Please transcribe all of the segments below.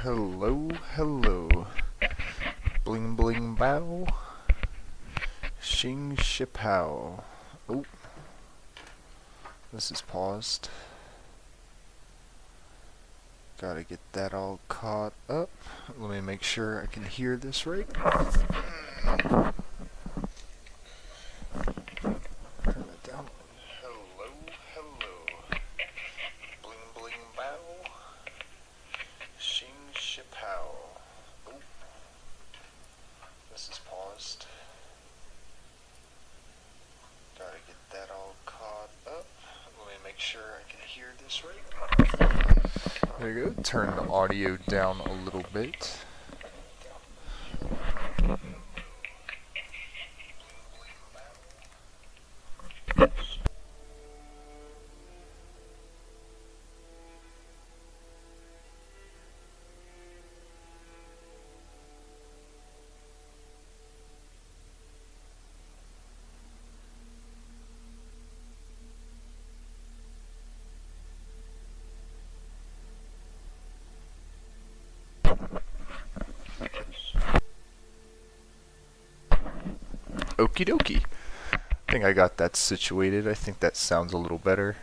Hello, hello. Bling bling bow. Shing shipow. Oh. This is paused. Gotta get that all caught up. Let me make sure I can hear this right. Turn it down. Hello, hello. Bling bling bow. Shing shipow. Oh. This is paused. Gotta get that all caught up. Let me make sure I can hear this right. There you go. Turn the audio down a little bit. Okie dokie. I think I got that situated. I think that sounds a little better.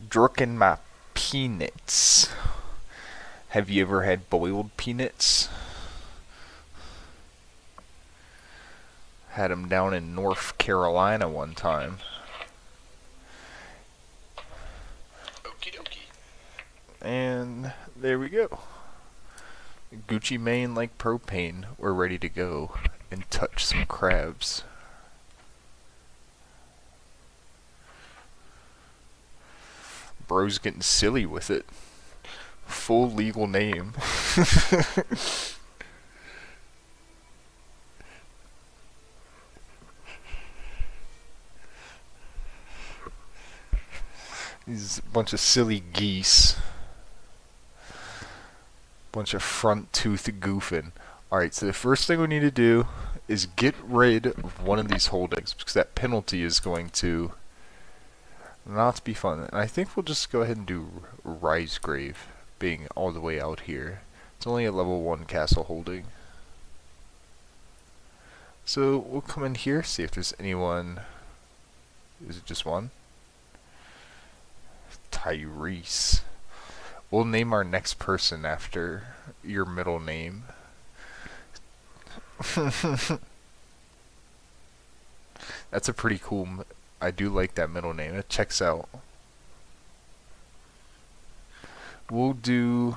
Drunken my peanuts. Have you ever had boiled peanuts? Had them down in North Carolina one time. Okie dokie. And there we go. Gucci Mane like propane. We're ready to go and touch some crabs. Bro's getting silly with it. Full legal name. He's a bunch of silly geese. Bunch of front tooth goofing. Alright, so the first thing we need to do is get rid of one of these holdings, because that penalty is going to not be fun. And I think we'll just go ahead and do Risegrave, being all the way out here. It's only a level 1 castle holding. So we'll come in here, see if there's anyone. Is it just one? Tyrese. We'll name our next person after your middle name. That's a pretty cool. I do like that middle name. It checks out. We'll do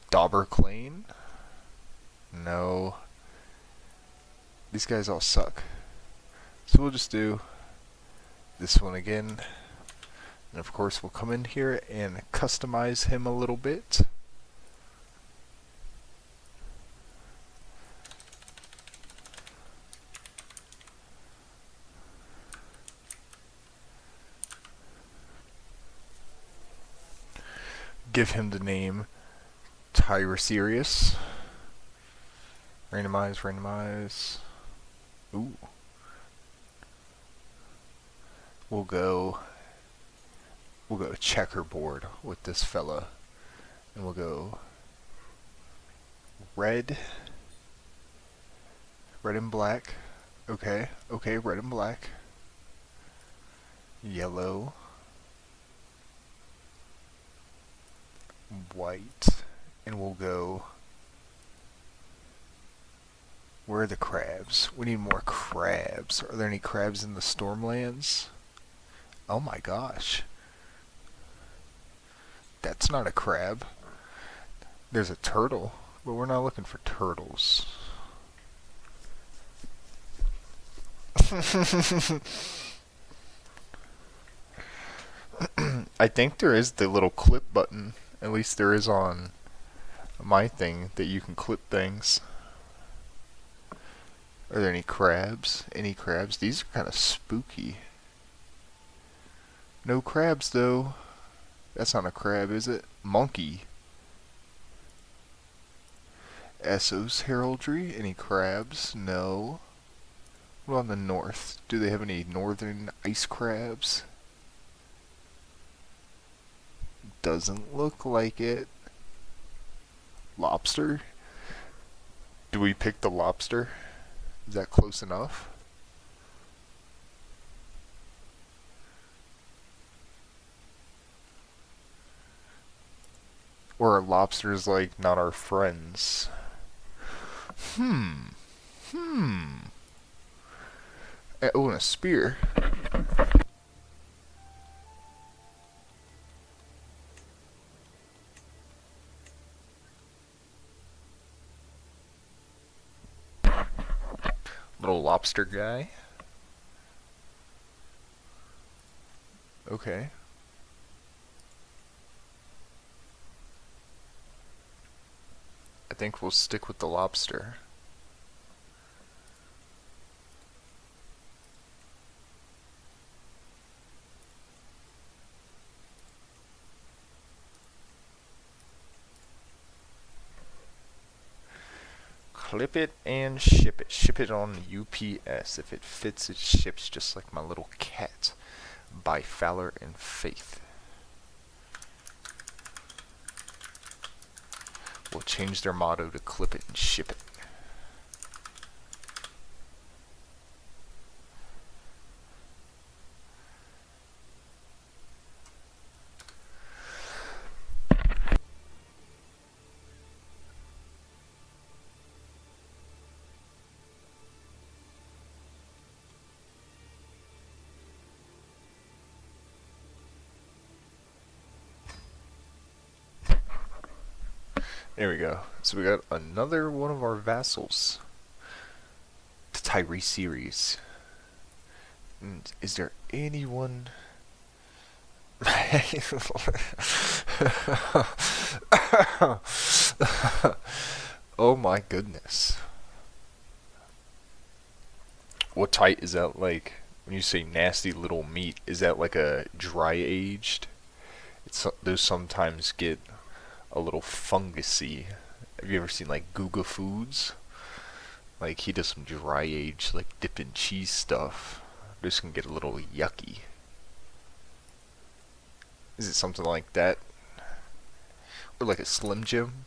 Dauberclane. No. These guys all suck. So we'll just do this one again. And of course we'll come in here and customize him a little bit. Give him the name Tyrosirius. Randomize, randomize. Ooh. We'll go checkerboard with this fella. And we'll go red and black. Okay, red and black. Yellow. White. And we'll go... Where are the crabs? We need more crabs. Are there any crabs in the Stormlands? Oh my gosh. That's not a crab. There's a turtle, but we're not looking for turtles. I think there is the little clip button. At least there is on my thing that you can clip things. Are there any crabs? Any crabs? These are kind of spooky. No crabs though. That's not a crab, is it? Monkey. Essos Heraldry. Any crabs? No. What on the north? Do they have any northern ice crabs? doesn't look like it. Lobster? Do we pick the lobster? Is that close enough? Or are lobsters like not our friends? Hmm. Oh, and a spear. Little lobster guy. Okay. I think we'll stick with the lobster. Clip it and ship it. Ship it on UPS. If it fits, it ships just like my little cat. By Valor and Faith. We'll change their motto to clip it and ship it. There we go. So we got another one of our vassals. The Tyree series. And is there anyone... Oh my goodness. What type is that like? When you say nasty little meat, is that like a dry aged? Those sometimes get a little fungusy. Have you ever seen like Guga Foods? Like he does some dry aged like dip and cheese stuff. This can get a little yucky. Is it something like that? Or like a Slim Jim?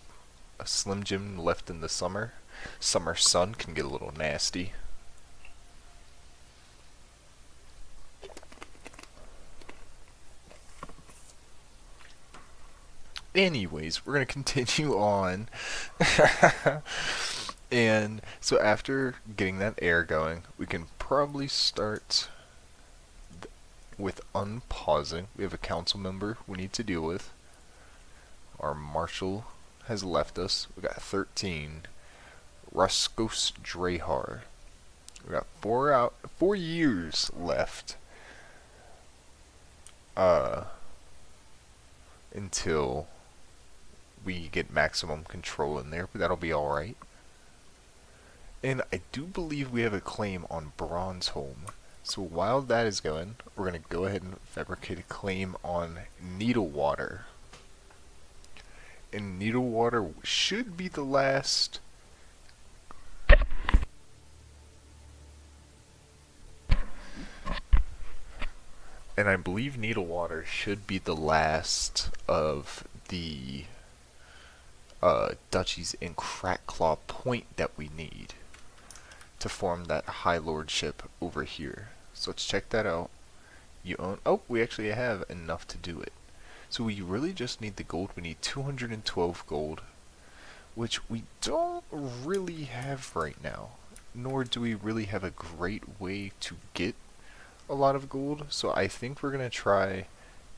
A Slim Jim left in the summer? Summer sun can get a little nasty. Anyways, we're going to continue on. And so after getting that air going, we can probably start with unpausing. We have a council member we need to deal with. Our marshal has left us. We got 13. Ruskos Drehar. We got 4 years left. Until we get maximum control in there, but that'll be alright. And I do believe we have a claim on Bronzeholm. So while that is going, we're going to go ahead and fabricate a claim on Needlewater. And Needlewater should be the last... And I believe Needlewater should be the last of the duchies in Crackclaw Point that we need to form that High Lordship over here. So let's check that out. You own... Oh, we actually have enough to do it. So we really just need the gold. We need 212 gold, which we don't really have right now. Nor do we really have a great way to get a lot of gold. So I think we're going to try and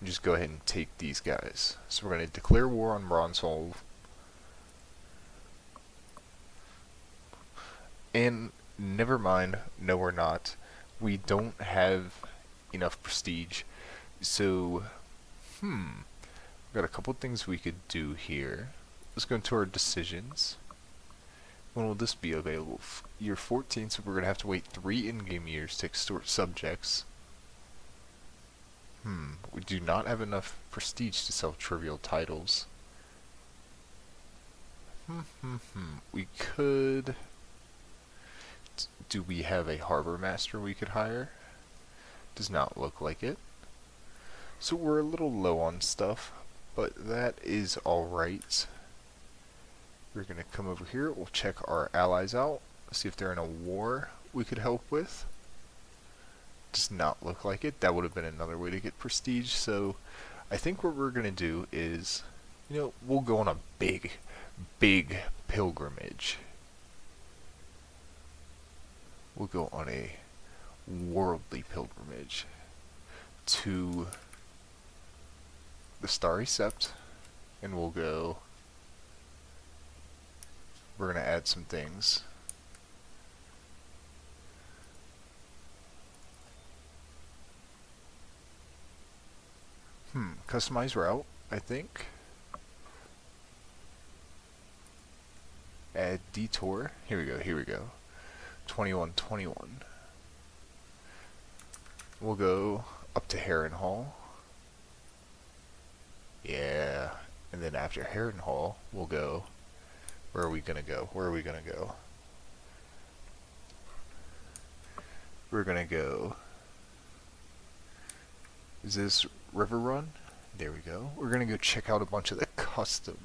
just go ahead and take these guys. So we're going to declare war on Bronzeholm. And never mind, no we're not. We don't have enough prestige. So, we've got a couple things we could do here. Let's go into our decisions. When will this be available? Year 14, so we're going to have to wait 3 in-game years to extort subjects. We do not have enough prestige to sell trivial titles. We could... Do we have a harbor master we could hire? Does not look like it. So we're a little low on stuff, but that is alright. We're going to come over here, we'll check our allies out, see if they're in a war we could help with. Does not look like it. That would have been another way to get prestige, so I think what we're going to do is, you know, we'll go on a big pilgrimage. We'll go on a worldly pilgrimage to the Starry Sept, and we're going to add some things. Customize route, I think. Add detour. Here we go. 21. We'll go up to Harrenhal. Yeah. And then after Harrenhal, we'll go. Where are we gonna go? We're gonna go. Is this River Run? There we go. We're gonna go check out a bunch of the custom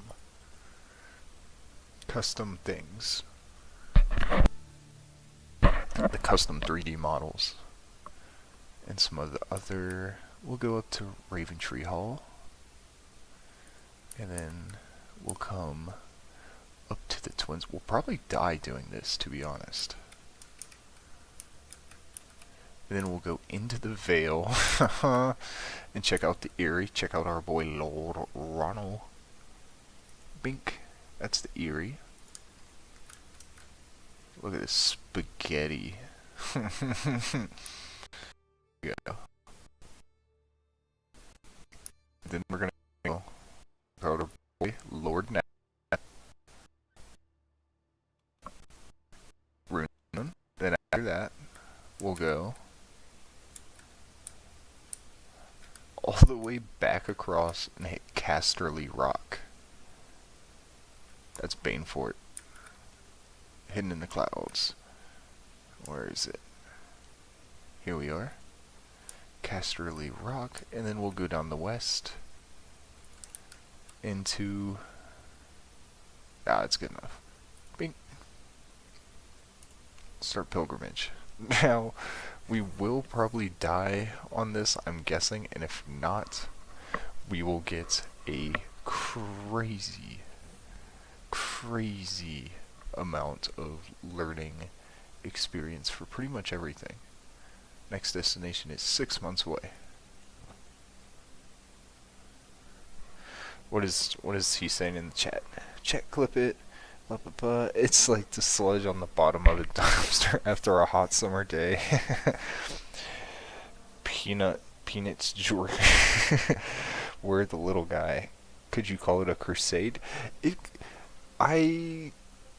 things. The custom 3D models. And some of the other... We'll go up to Raventree Hall. And then we'll come up to the Twins. We'll probably die doing this, to be honest. And then we'll go into the Vale and check out the Eyrie. Check out our boy Lord Ronald. Bink. That's the Eyrie. Look at this spaghetti. Yeah. Then we're gonna go out our boy Lord Nat. Runen. Then after that, we'll go all the way back across and hit Casterly Rock. That's Banefort. Hidden in the clouds. Where is it? Here we are. Casterly Rock, and then we'll go down the west into... it's good enough. Bing. Start pilgrimage. Now, we will probably die on this, I'm guessing, and if not, we will get a crazy amount of learning experience for pretty much everything. Next destination is 6 months away. What is he saying in the chat? Chat, clip it. Blah, blah, blah. It's like the sludge on the bottom of a dumpster after a hot summer day. Peanuts George. We're the little guy. Could you call it a crusade? I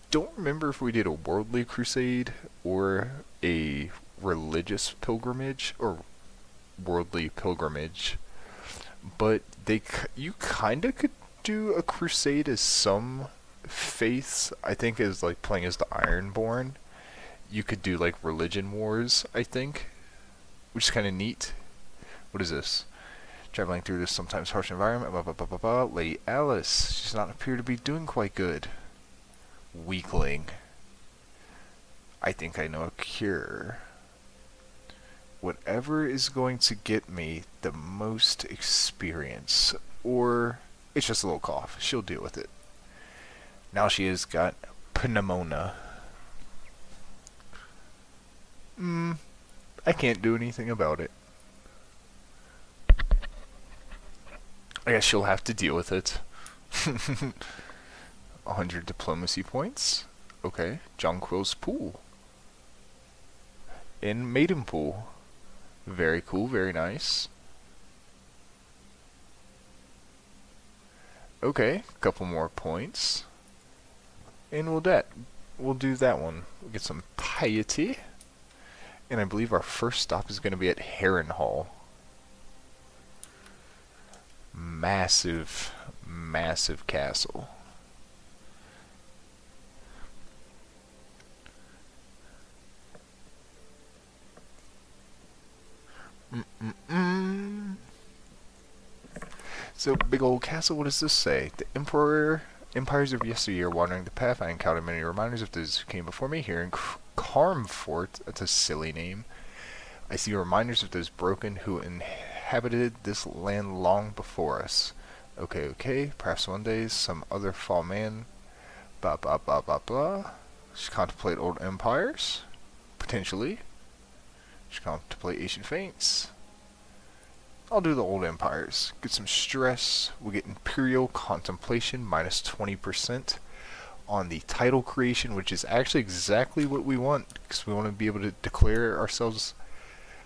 don't remember if we did a worldly crusade or a religious pilgrimage or worldly pilgrimage, but you kind of could do a crusade as some faiths. I think as like playing as the Ironborn, you could do like religion wars, I think, which is kind of neat. What is this? Traveling through this sometimes harsh environment. Blah, blah, blah, blah, blah. Lady Alice. She does not appear to be doing quite good. Weakling. I think I know a cure. Whatever is going to get me the most experience, or it's just a little cough. She'll deal with it. Now she has got pneumonia. I can't do anything about it. I guess she'll have to deal with it. 100 diplomacy points. Okay, Jonquil's Pool. In Maidenpool. Very cool, very nice. Okay, a couple more points. And we'll do that one. We'll get some piety. And I believe our first stop is going to be at Harrenhal. Massive castle. So, big old castle, what does this say? The empires of yesteryear wandering the path, I encountered many reminders of those who came before me here in Carmfort. That's a silly name. I see reminders of those broken who inhabited this land long before us. Okay, okay, perhaps one day some other fall man. Blah, blah, blah, blah, blah. Should contemplate old empires. Potentially. Should contemplate ancient faints. I'll do the old empires. Get some stress. We'll get Imperial Contemplation minus 20% on the title creation, which is actually exactly what we want, because we want to be able to declare ourselves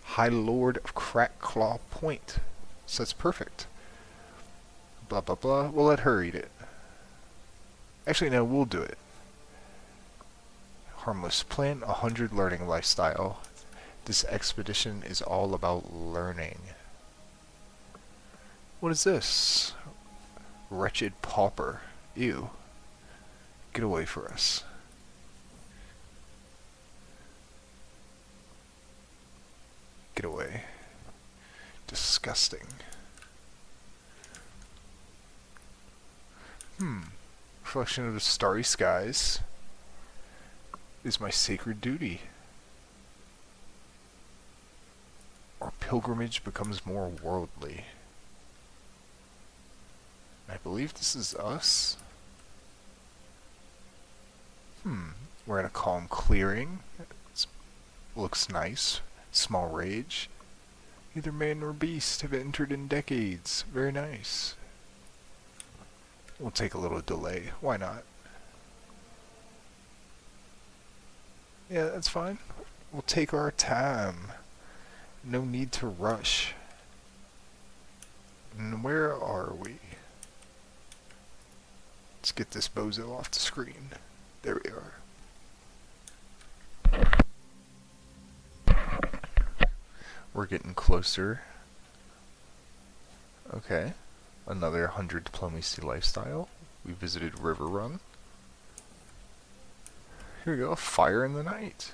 High Lord of Crackclaw Point. So that's perfect. Blah, blah, blah. We'll let her eat it. Actually, no, we'll do it. Harmless Plant, 100 learning lifestyle. This expedition is all about learning. What is this? Wretched pauper. Ew. Get away from us. Get away. Disgusting. Reflection of the starry skies is my sacred duty. Our pilgrimage becomes more worldly. I believe this is us. We're in a calm clearing. It looks nice. Small rage. Neither man nor beast have entered in decades. Very nice. We'll take a little delay. Why not? Yeah, that's fine. We'll take our time. No need to rush. And where are we? Let's get this bozo off the screen. There we are. We're getting closer. Okay. Another 100 diplomacy lifestyle. We visited River Run. Here we go. Fire in the night.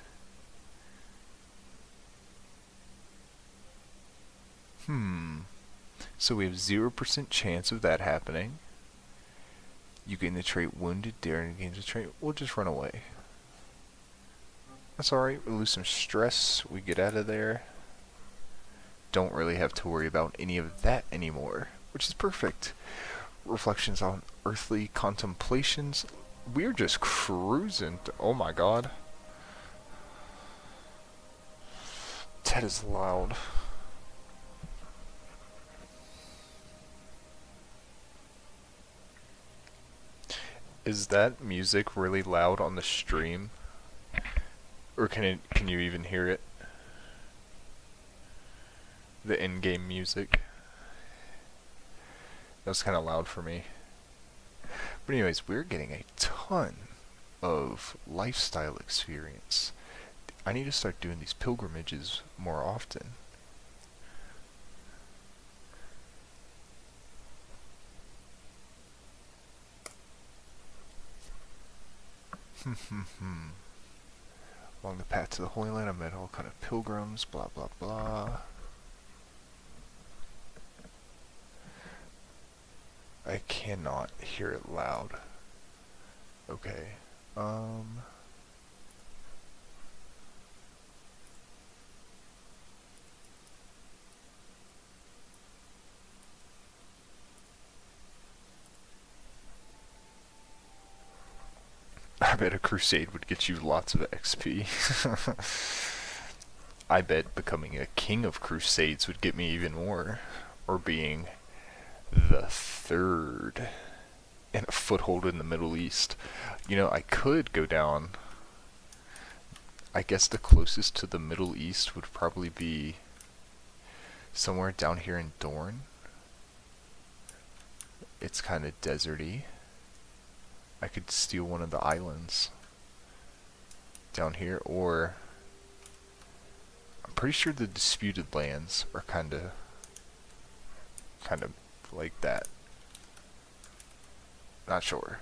So we have 0% chance of that happening. You gain the trait Wounded, Daring gains the trait. We'll just run away. That's alright. We lose some stress. We get out of there. Don't really have to worry about any of that anymore, which is perfect. Reflections on earthly contemplations. We're just cruising. Oh my god. That is loud. Is that music really loud on the stream? Or can you even hear it? The in-game music. That was kind of loud for me. But anyways, we're getting a ton of lifestyle experience. I need to start doing these pilgrimages more often. Along the path to the Holy Land, I met all kind of pilgrims, blah blah blah. I cannot hear it loud. Okay. I bet a crusade would get you lots of XP. I bet becoming a king of crusades would get me even more. Or being the third in a foothold in the Middle East. You know, I could go down. I guess the closest to the Middle East would probably be somewhere down here in Dorne. It's kind of deserty. I could steal one of the islands down here, or I'm pretty sure the disputed lands are kind of like that. Not sure.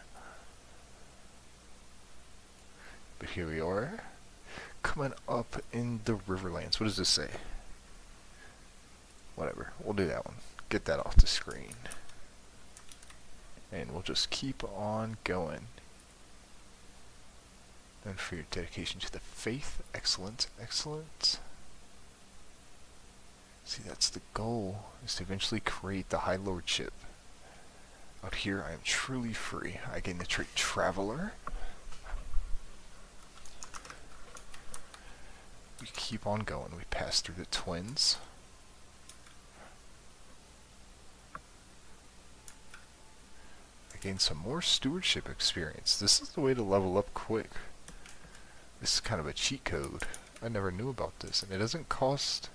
But here we are, coming up in the Riverlands. What does this say? Whatever, we'll do that one. Get that off the screen. And we'll just keep on going. And for your dedication to the faith, excellent, excellent. See, that's the goal, is to eventually create the High Lordship. Out here, I am truly free. I gain the trait Traveler. We keep on going. We pass through the twins. I gain some more stewardship experience. This is the way to level up quick. This is kind of a cheat code. I never knew about this, and it doesn't cost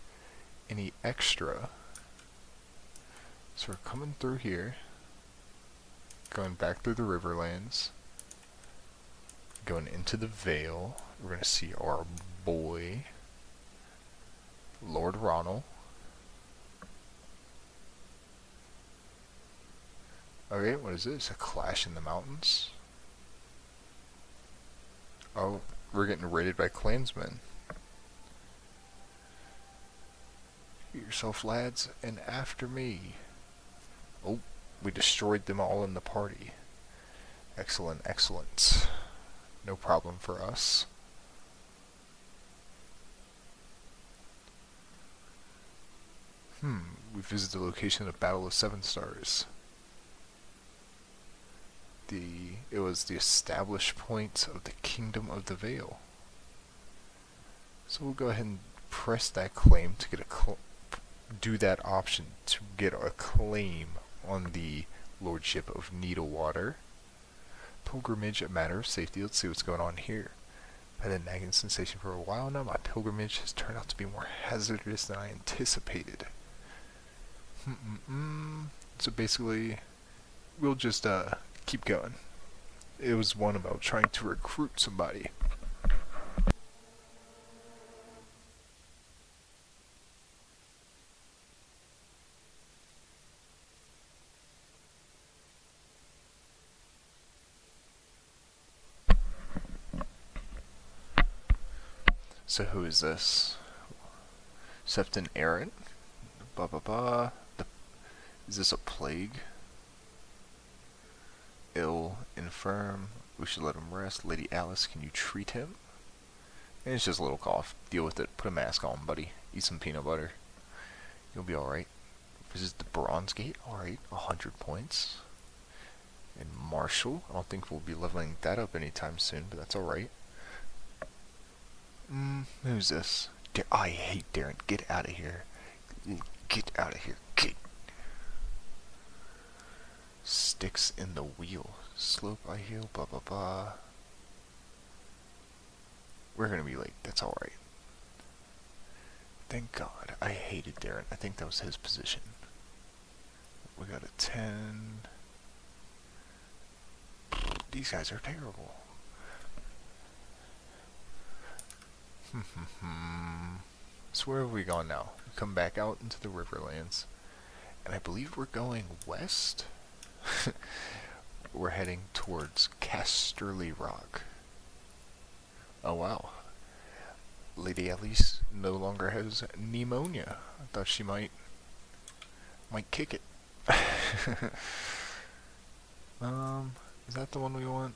any extra. So we're coming through here, going back through the Riverlands, going into the Vale. We're going to see our boy, Lord Ronald. Okay, what is this? A clash in the mountains? Oh, we're getting raided by clansmen. Get yourself, lads, and after me. Oh, we destroyed them all in the party. Excellent, excellent. No problem for us. We visited the location of Battle of Seven Stars. It was the established point of the Kingdom of the Vale. So we'll go ahead and press that claim to get do that option to get a claim on the Lordship of Needlewater. Pilgrimage, a matter of safety. Let's see what's going on here. I've had a nagging sensation for a while now. My pilgrimage has turned out to be more hazardous than I anticipated. So basically, we'll just keep going. It was one about trying to recruit somebody. So who is this? Septon Aaron? Blah blah blah. Is this a plague? Ill, infirm, we should let him rest. Lady Alice, can you treat him? And it's just a little cough. Deal with it. Put a mask on, buddy. Eat some peanut butter. You'll be alright. Visit the Bronze Gate. Alright, 100 points. And Marshall, I don't think we'll be leveling that up anytime soon, but that's alright. Who's this? I hate Darren. Get out of here. Get out of here. Get. Sticks in the wheel. Slope I heal. Blah blah blah. We're gonna be late. That's alright. Thank God. I hated Darren. I think that was his position. We got a 10. These guys are terrible. So where have we gone now? We come back out into the Riverlands. And I believe we're going west? We're heading towards Casterly Rock. Oh wow. Lady Alice no longer has pneumonia. I thought she might kick it. Is that the one we want?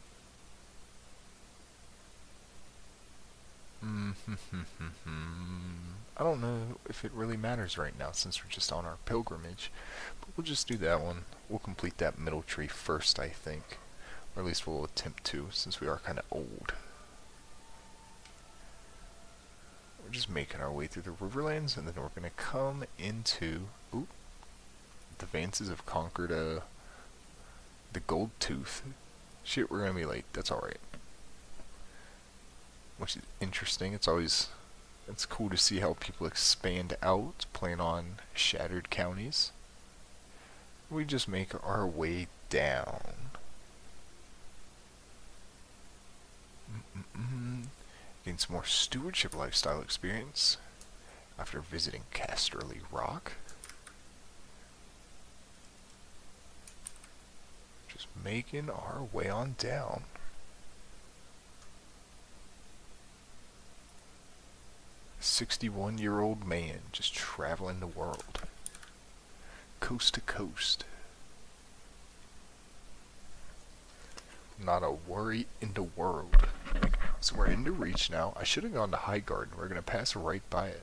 I don't know if it really matters right now since we're just on our pilgrimage, but we'll just do that one. We'll complete that middle tree first, I think. Or at least we'll attempt to, since we are kind of old. We're just making our way through the Riverlands, and then we're going to come into... Ooh, the Vances have conquered the Gold Tooth. Shit, we're going to be late. That's alright. Which is interesting. It's cool to see how people expand out, playing on shattered counties. We just make our way down. Gain some more stewardship lifestyle experience after visiting Casterly Rock. Just making our way on down. A 61-year-old man just traveling the world. Coast to coast. Not a worry in the world. So we're into reach now. I should have gone to High Guard. We're gonna pass right by it.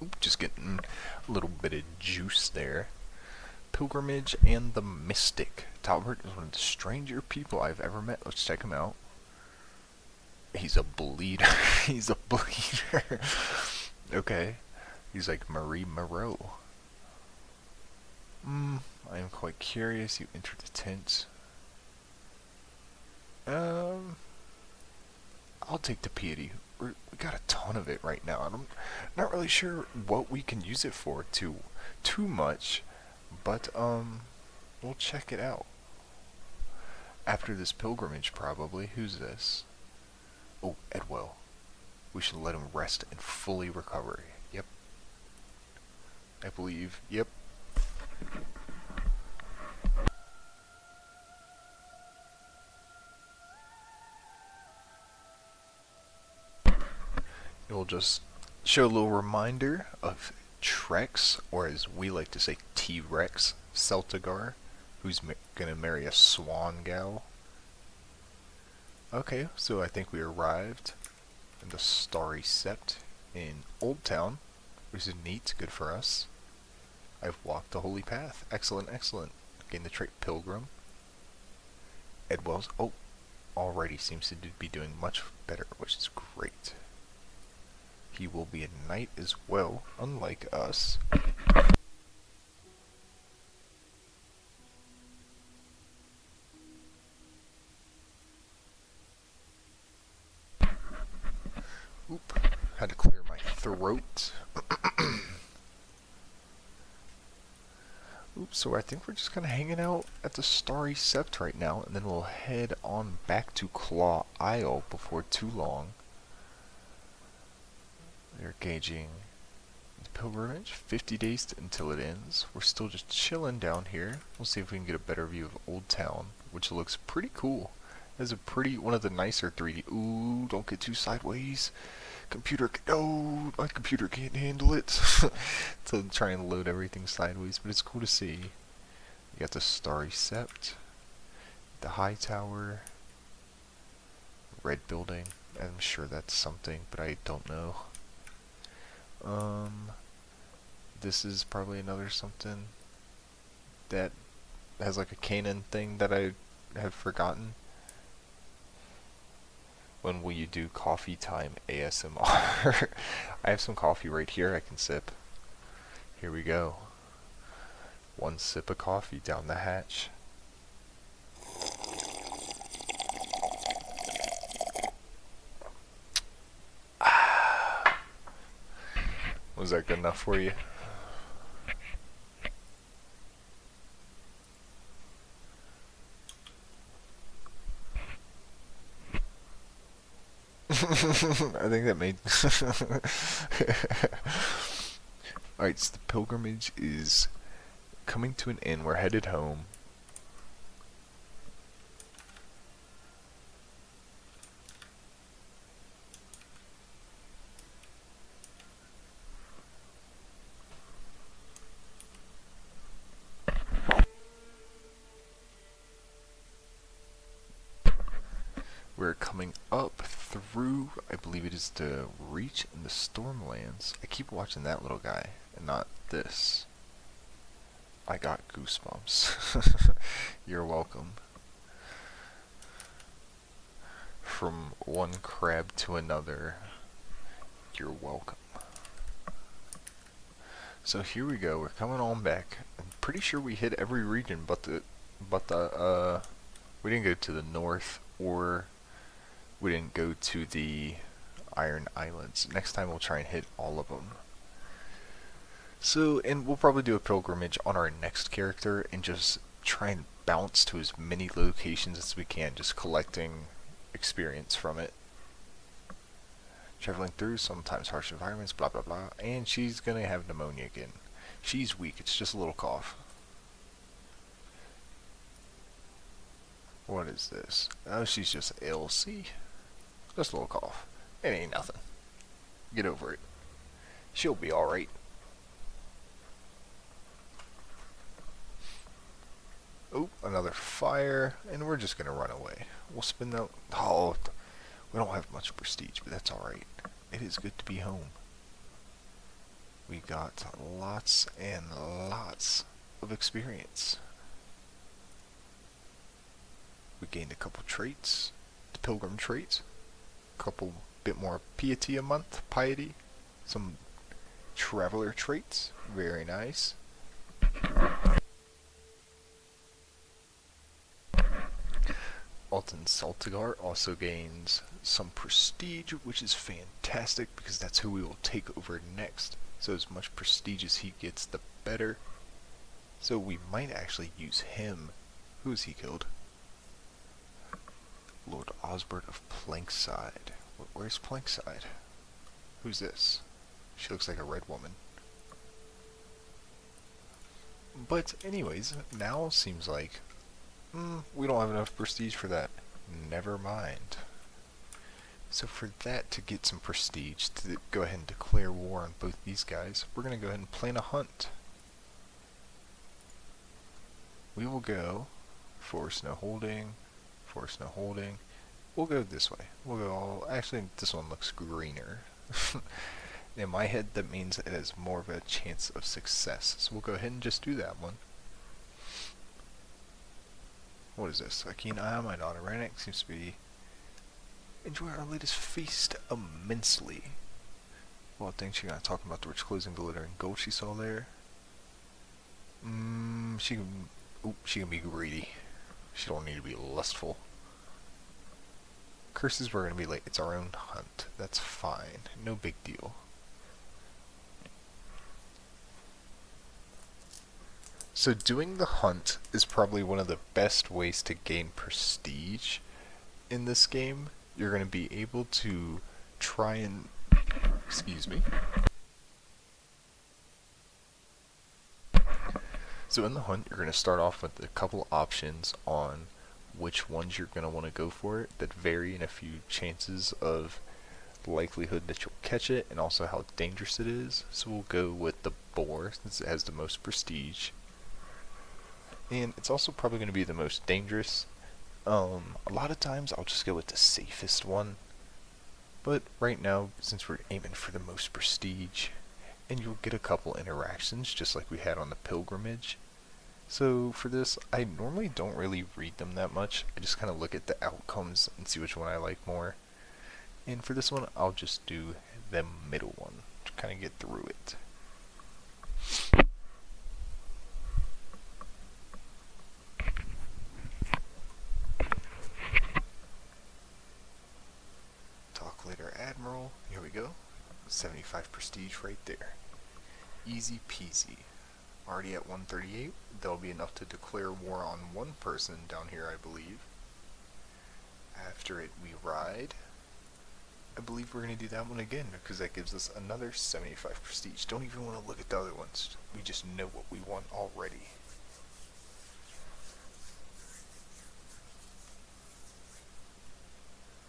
Oop, just getting a little bit of juice there. Pilgrimage and the Mystic. Talbot is one of the stranger people I've ever met. Let's check him out. He's a bleeder. He's a bleeder. Okay. He's like Marie Moreau. I am quite curious. You entered the tent. I'll take the piety. We got a ton of it right now. I'm not really sure what we can use it for too much, but we'll check it out after this pilgrimage probably. Who's this? Oh, Edwell. We should let him rest and fully recover. Yep. I believe. Yep. We'll just show a little reminder of Trex, or as we like to say, T-Rex Celtigar, who's gonna marry a swan gal. Okay, so I think we arrived in the Starry Sept in Old Town, which is neat, good for us. I've walked the holy path. Excellent, excellent. Gained the trait Pilgrim. Edwell's, already seems to be doing much better, which is great. He will be a knight as well, unlike us. Oop, had to clear my throat. Oops, so I think we're just kind of hanging out at the Starry Sept right now, and then we'll head on back to Claw Isle before too long. They're gauging the pilgrimage, 50 days until it ends. We're still just chilling down here. We'll see if we can get a better view of Old Town, which looks pretty cool. It's a one of the nicer 3D. Ooh, don't get too sideways. Computer, no, my computer can't handle it. So try and load everything sideways, but it's cool to see. You got the Starry Sept, the High Tower, Red Building. I'm sure that's something, but I don't know. This is probably another something that has like a Canaan thing that I have forgotten. When will you do coffee time ASMR? I have some coffee right here I can sip. Here we go. One sip of coffee down the hatch. Was that good enough for you? I think that made... Alright, so the pilgrimage is coming to an end. We're headed home. We're coming up through, I believe it is the Reach in the Stormlands. I keep watching that little guy and not this. I got goosebumps. You're welcome. From one crab to another, you're welcome. So here we go, we're coming on back. I'm pretty sure we hit every region but the we didn't go to the north, or we didn't go to the Iron Islands. Next time we'll try and hit all of them. So, and we'll probably do a pilgrimage on our next character and just try and bounce to as many locations as we can, just collecting experience from it. Traveling through sometimes harsh environments, blah blah blah. And she's gonna have pneumonia again. She's weak, it's just a little cough. What is this? Oh, she's just ill. See? Just a little cough. It ain't nothing. Get over it. She'll be alright. Oh, another fire, and we're just gonna run away. We'll spin that. Oh, we don't have much prestige, but that's alright. It is good to be home. We got lots and lots of experience. We gained a couple traits, the pilgrim traits, a couple bit more piety a month, piety, some traveler traits, very nice. Alton Celtigar also gains some prestige, which is fantastic because that's who we will take over next. So as much prestige as he gets, the better. So we might actually use him. Who is he killed? Lord Osbert of Plankside. Where's Plankside? Who's this? She looks like a red woman. But anyways, now seems like we don't have enough prestige for that. Never mind. So for that to get some prestige, to go ahead and declare war on both these guys, we're going to go ahead and plan a hunt. We will go force no holding, force no holding. We'll go this way. We'll go all, actually this one looks greener. In my head that means it has more of a chance of success. So we'll go ahead and just do that one. What is this? A keen eye on my daughter. Rennick seems to be enjoy our latest feast immensely. Well, I think she's gonna talk about the rich clothes and glittering gold she saw there. She can be greedy. She don't need to be lustful. Curses, we're gonna be late. It's our own hunt. That's fine. No big deal. So doing the hunt is probably one of the best ways to gain prestige in this game. You're going to be able to try and, excuse me. So in the hunt, you're going to start off with a couple options on which ones you're going to want to go for that vary in a few chances of likelihood that you'll catch it and also how dangerous it is. So we'll go with the boar since it has the most prestige. And it's also probably going to be the most dangerous. A lot of times I'll just go with the safest one. But right now, since we're aiming for the most prestige, and you'll get a couple interactions just like we had on the pilgrimage. So for this, I normally don't really read them that much. I just kind of look at the outcomes and see which one I like more. And for this one, I'll just do the middle one to kind of get through it. Admiral, here we go. 75 prestige right there. Easy peasy. Already at 138. That'll be enough to declare war on one person down here, I believe. After it, we ride. I believe we're going to do that one again because that gives us another 75 prestige. Don't even want to look at the other ones. We just know what we want already.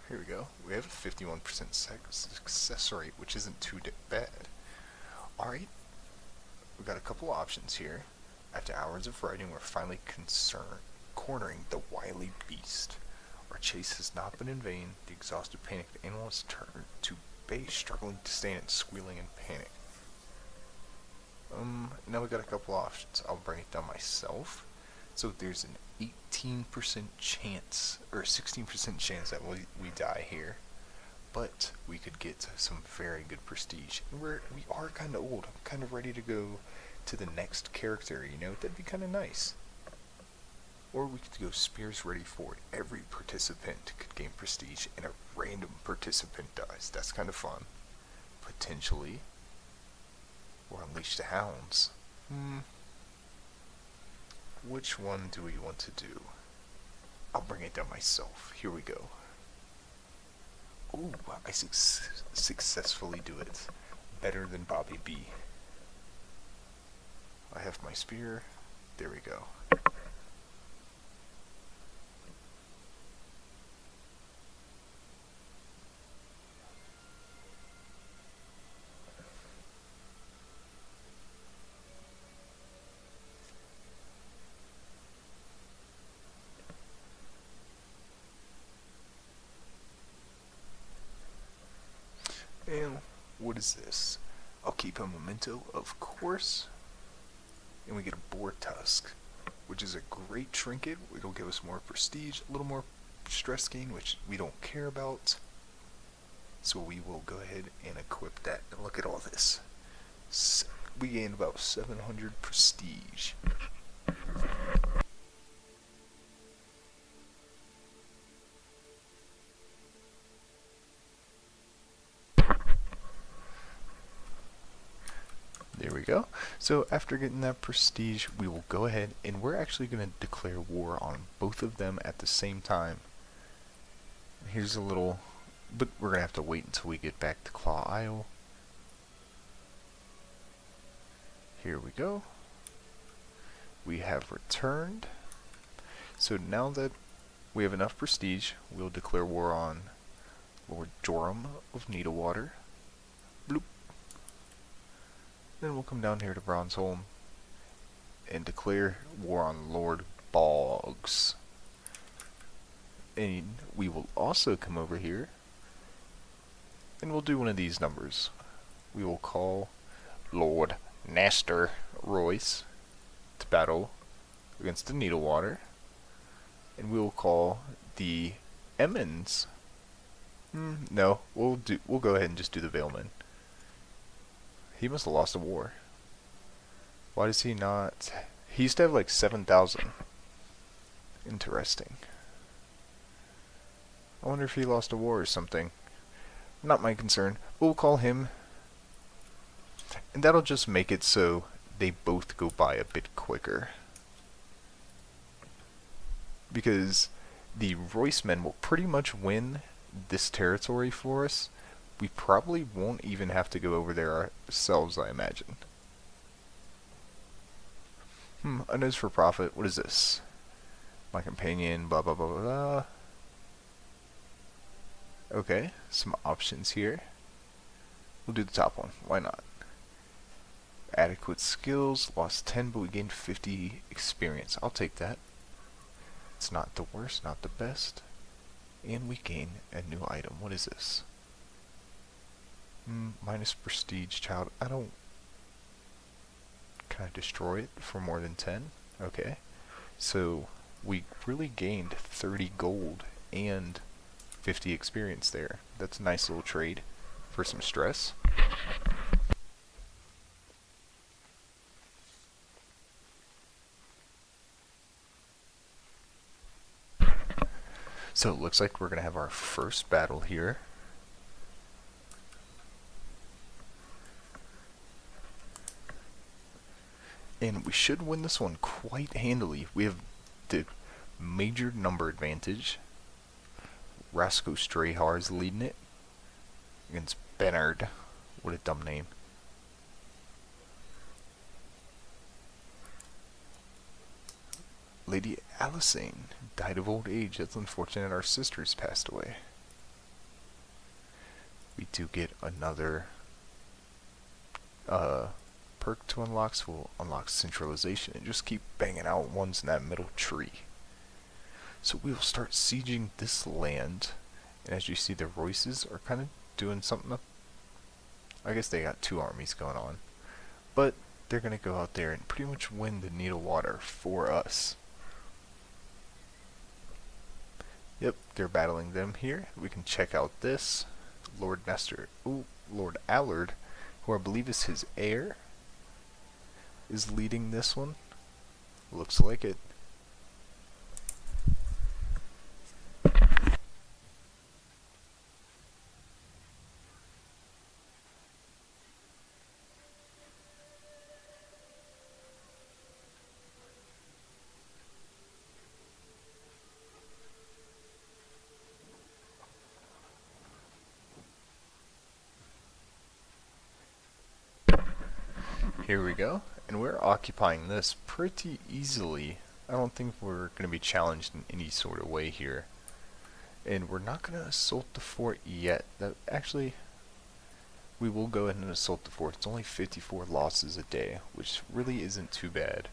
Here we go. We have a 51% success rate, which isn't too bad. Alright, we've got a couple options here. After hours of riding, we're finally cornering the wily beast. Our chase has not been in vain. The exhausted, panicked animal has turned to bay, struggling to stand and squealing in panic. Now we've got a couple options. I'll bring it down myself. So there's an 18% chance, or 16% chance that we die here. But we could get some very good prestige. And we are kind of old. I'm kind of ready to go to the next character, you know? That'd be kind of nice. Or we could go spears ready for it. Every participant could gain prestige and a random participant dies. That's kind of fun. Potentially. Or unleash the hounds. Which one do we want to do? I'll bring it down myself. Here we go. Ooh, I successfully do it. Better than Bobby B. I have my spear. There we go. is this? I'll keep a memento, of course. And we get a boar tusk, which is a great trinket. It'll give us more prestige, a little more stress gain, which we don't care about. So we will go ahead and equip that. And look at all this. We gained about 700 prestige. There we go. So after getting that prestige, we will go ahead and we're actually going to declare war on both of them at the same time. Here's a little, but we're going to have to wait until we get back to Claw Isle. Here we go. We have returned. So now that we have enough prestige, we'll declare war on Lord Joram of Needlewater. Bloop. Then we'll come down here to Bronzeholm and declare war on Lord Boggs. And we will also come over here and we'll do one of these numbers. We will call Lord Nestor Royce to battle against the Needlewater. And we will call the Emmons. No, we'll go ahead and just do the Valeman. He must have lost a war. Why does he not? He used to have like 7,000. Interesting. I wonder if he lost a war or something. Not my concern. We'll call him. And that'll just make it so they both go by a bit quicker. Because the Royce men will pretty much win this territory for us. We probably won't even have to go over there ourselves, I imagine. A nose for profit. What is this? My companion, blah blah blah blah blah. Okay, some options here. We'll do the top one. Why not? Adequate skills. Lost 10, but we gained 50 experience. I'll take that. It's not the worst, not the best. And we gain a new item. What is this? Minus prestige child. I don't... Can I destroy it for more than 10? Okay. So we really gained 30 gold and 50 experience there. That's a nice little trade for some stress. So it looks like we're going to have our first battle here. And we should win this one quite handily. We have the major number advantage. Rasco Strayhar is leading it against Bernard. What a dumb name. Lady Alicene died of old age. That's unfortunate. Our sisters passed away. We do get another perk to unlock, so we'll unlock centralization and just keep banging out ones in that middle tree. So we will start sieging this land, and as you see, the Royces are kind of doing something up. I guess they got two armies going on, but they're going to go out there and pretty much win the Needlewater for us. Yep, they're battling them here. We can check out this. Lord Allard, who I believe is his heir, is leading this one. Looks like it. Here we go, and we're occupying this pretty easily. I don't think we're going to be challenged in any sort of way here. And we're not going to assault the fort yet. That actually, we will go ahead and assault the fort. It's only 54 losses a day, which really isn't too bad.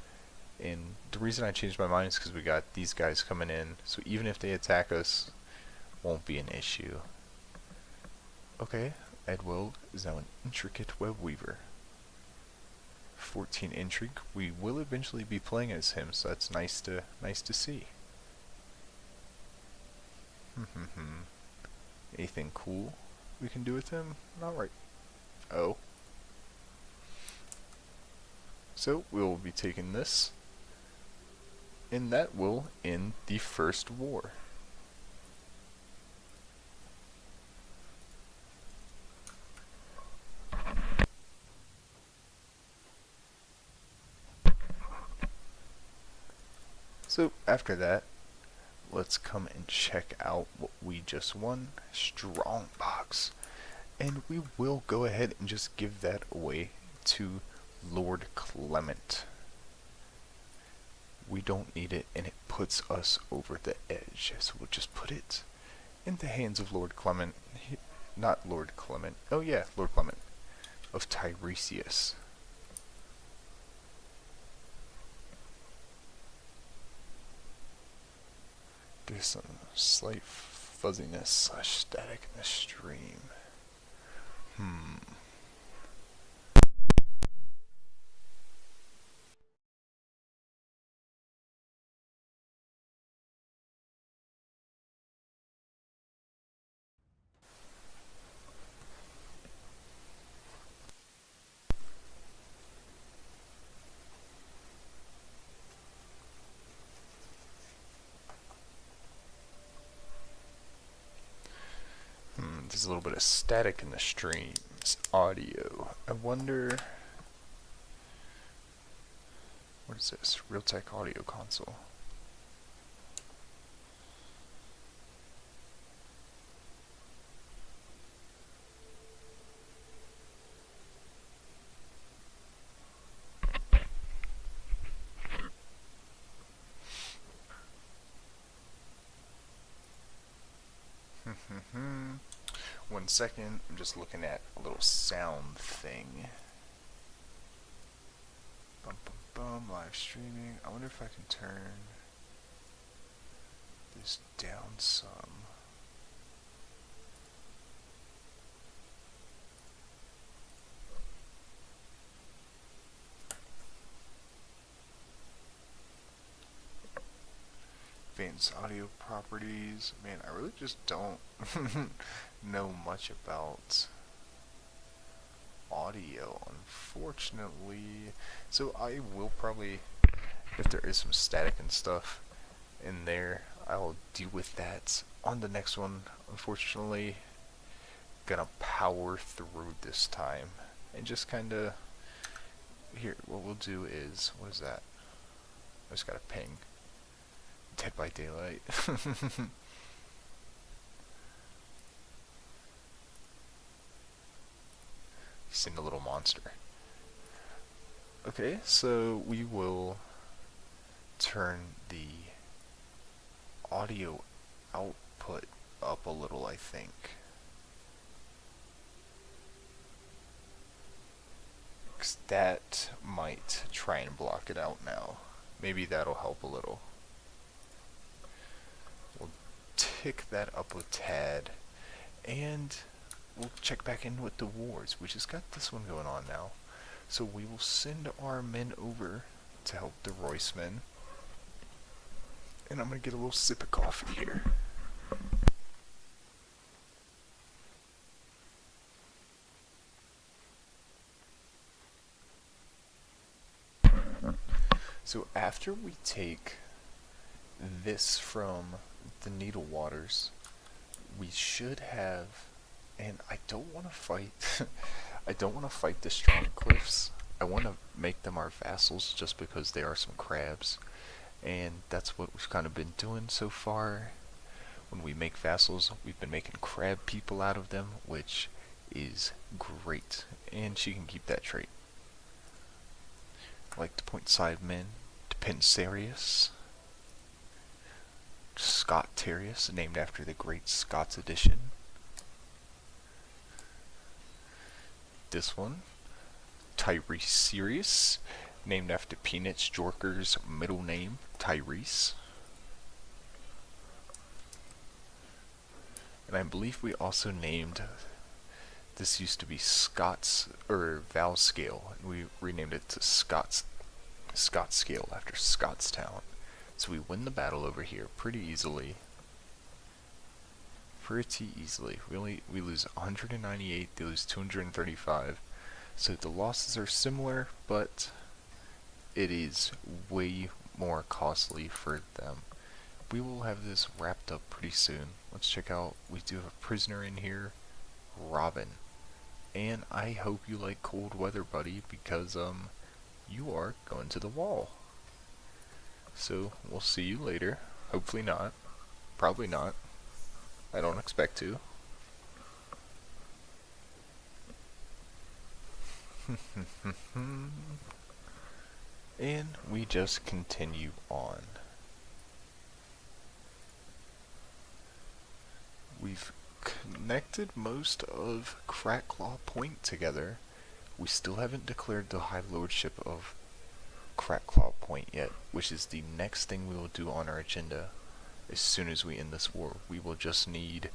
And the reason I changed my mind is because we got these guys coming in, so even if they attack us, won't be an issue. Okay, Edwell is now an intricate web weaver. 14 intrigue. We will eventually be playing as him, so that's nice to see. Anything cool we can do with him? Not right. Oh. So we'll be taking this, and that will end the first war. So after that, let's come and check out what we just won. Strongbox. And we will go ahead and just give that away to Lord Clement. We don't need it, and it puts us over the edge. So we'll just put it in the hands of Lord Clement. Not Lord Clement. Oh yeah, Lord Clement of Tiresias. There's some slight fuzziness / static in the stream. There's a little bit of static in the stream's audio. I wonder... What is this? Realtek audio console. One second, I'm just looking at a little sound thing. Bum bum bum, live streaming. I wonder if I can turn this down some. Advanced audio properties. Man, I really just don't know much about audio, unfortunately. So I will probably, if there is some static and stuff in there, I'll deal with that on the next one. Unfortunately, gonna power through this time and just kinda, here, what we'll do is, what is that? I just got a ping. Dead by Daylight. Seen a little monster. Okay, so we will turn the audio output up a little, I think. Because that might try and block it out now. Maybe that'll help a little. We'll tick that up a tad, and we'll check back in with the wars. We just got this one going on now. So we will send our men over to help the Roycemen. And I'm going to get a little sip of coffee here. So after we take this from the Needle Waters, we should have, and I don't want to fight I don't want to fight the Strong Cliffs. I want to make them our vassals just because they are some crabs, and that's what we've kind of been doing so far. When we make vassals, we've been making crab people out of them, which is great, and she can keep that trait. I like to point side men to Pensarius, Scott Terrius, named after the Great Scots Edition. This one, Tiresias, named after Peanuts Jorker's middle name, Tyrese. And I believe we also named This used to be Scots or Valscale, and we renamed it to Scottscale after Scottstown. So we win the battle over here pretty easily. We lose 198, they lose 235. So the losses are similar, but it is way more costly for them. We will have this wrapped up pretty soon. Let's check out, we do have a prisoner in here, Robin. And I hope you like cold weather, buddy, because you are going to the wall. So we'll see you later. Hopefully not. Probably not. I don't expect to. And we just continue on. We've connected most of Crackclaw Point together. We still haven't declared the High Lordship of Crackclaw Point yet, which is the next thing we will do on our agenda. As soon as we end this war, we will just need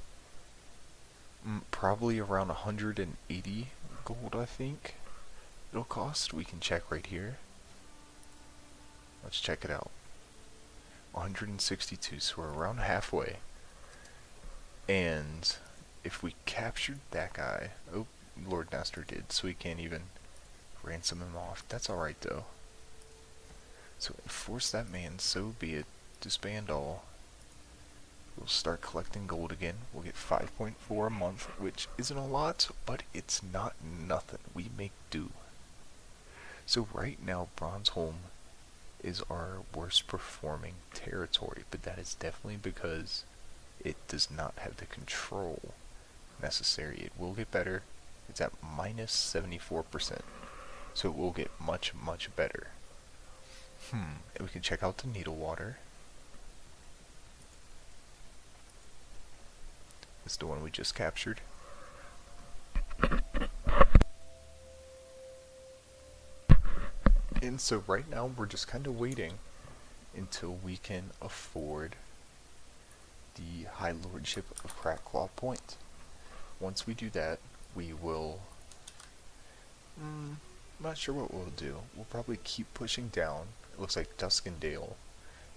probably around 180 gold, I think it'll cost. We can check right here. Let's check it out. 162, so we're around halfway. And if we captured that guy, oh, Lord Nestor did, so we can't even ransom him off. That's alright though. So enforce that man, so be it. Disband all. We'll start collecting gold again. We'll get 5.4 a month, which isn't a lot, but it's not nothing. We make do. So right now, Bronzeholm is our worst performing territory, but that is definitely because it does not have the control necessary. It will get better. It's at minus 74%, so it will get much, much better. And we can check out the Needle Water. It's the one we just captured. And so right now we're just kind of waiting until we can afford the High Lordship of Crackclaw Point. Once we do that, we will... I'm not sure what we'll do. We'll probably keep pushing down. It looks like Duskendale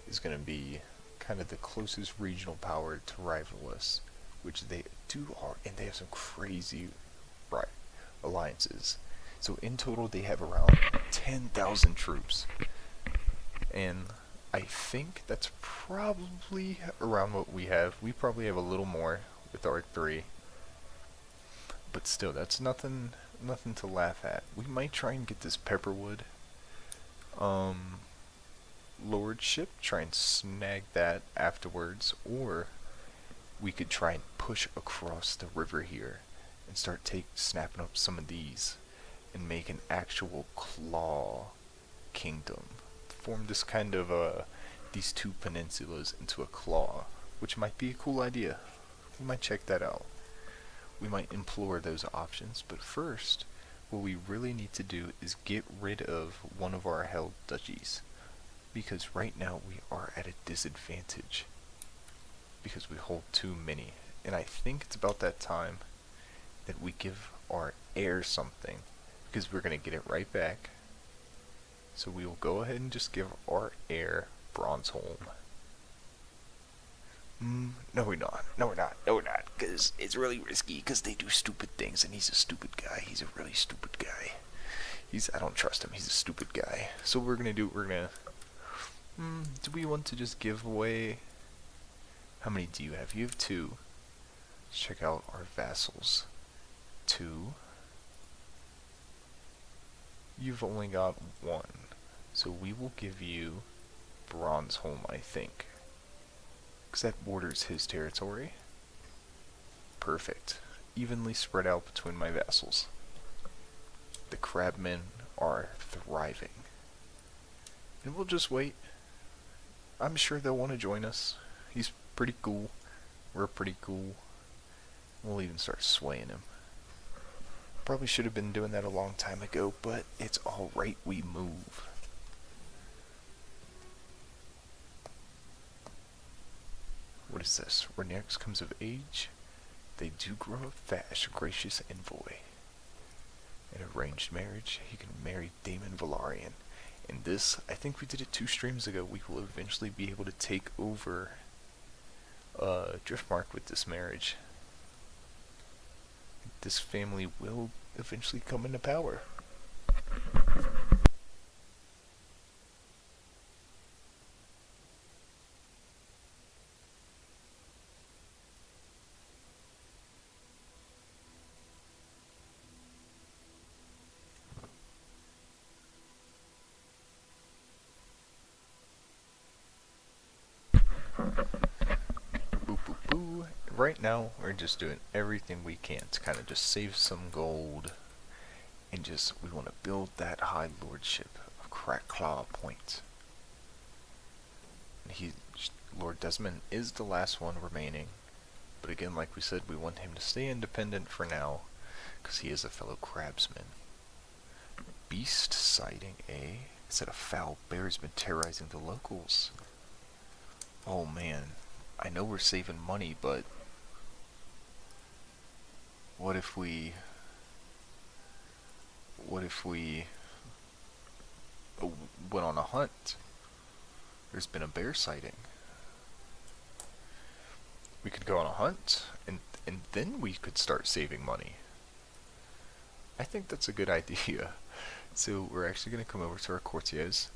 is going to be kind of the closest regional power to rival us, which they do are, and they have some crazy alliances. So in total they have around 10,000 troops, and I think that's probably around what we have. We probably have a little more with our 3, but still, that's nothing to laugh at. We might try and get this Pepperwood lordship, try and snag that afterwards, or we could try and push across the river here and start snapping up some of these and make an actual claw kingdom. Form this kind of these two peninsulas into a claw, which might be a cool idea. We might check that out. We might implore those options, but first, what we really need to do is get rid of one of our held duchies, because right now we are at a disadvantage because we hold too many, and I think it's about that time that we give our heir something, because we're going to get it right back. So we will go ahead and just give our heir Bronzeholm. No we're not, because it's really risky, because they do stupid things, and he's a stupid guy. He's a really stupid guy. I don't trust him, he's a stupid guy. So what we're going to do, do we want to just give away, how many do you have? You have 2. Let's check out our vassals. 2. You've only got 1. So we will give you Bronzeholm, I think, because that borders his territory. Perfect. Evenly spread out between my vassals. The crabmen are thriving. And we'll just wait. I'm sure they'll want to join us. He's pretty cool. We're pretty cool. We'll even start swaying him. Probably should have been doing that a long time ago, but it's alright, we move. What is this? Renex comes of age. They do grow up fast, gracious envoy. An arranged marriage, he can marry Daemon Valyrian. And this, I think we did it 2 streams ago, we will eventually be able to take over Driftmark with this marriage. This family will eventually come into power. Right now, we're just doing everything we can to kind of just save some gold, and we want to build that high lordship of Crackclaw Point. And Lord Desmond is the last one remaining, but again, like we said, we want him to stay independent for now, because he is a fellow crabsman. Beast sighting, eh? It said a foul bear has been terrorizing the locals. Oh man, I know we're saving money, but what if we went on a hunt? There's been a bear sighting. We could go on a hunt, and then we could start saving money. I think that's a good idea. So we're actually going to come over to our courtiers,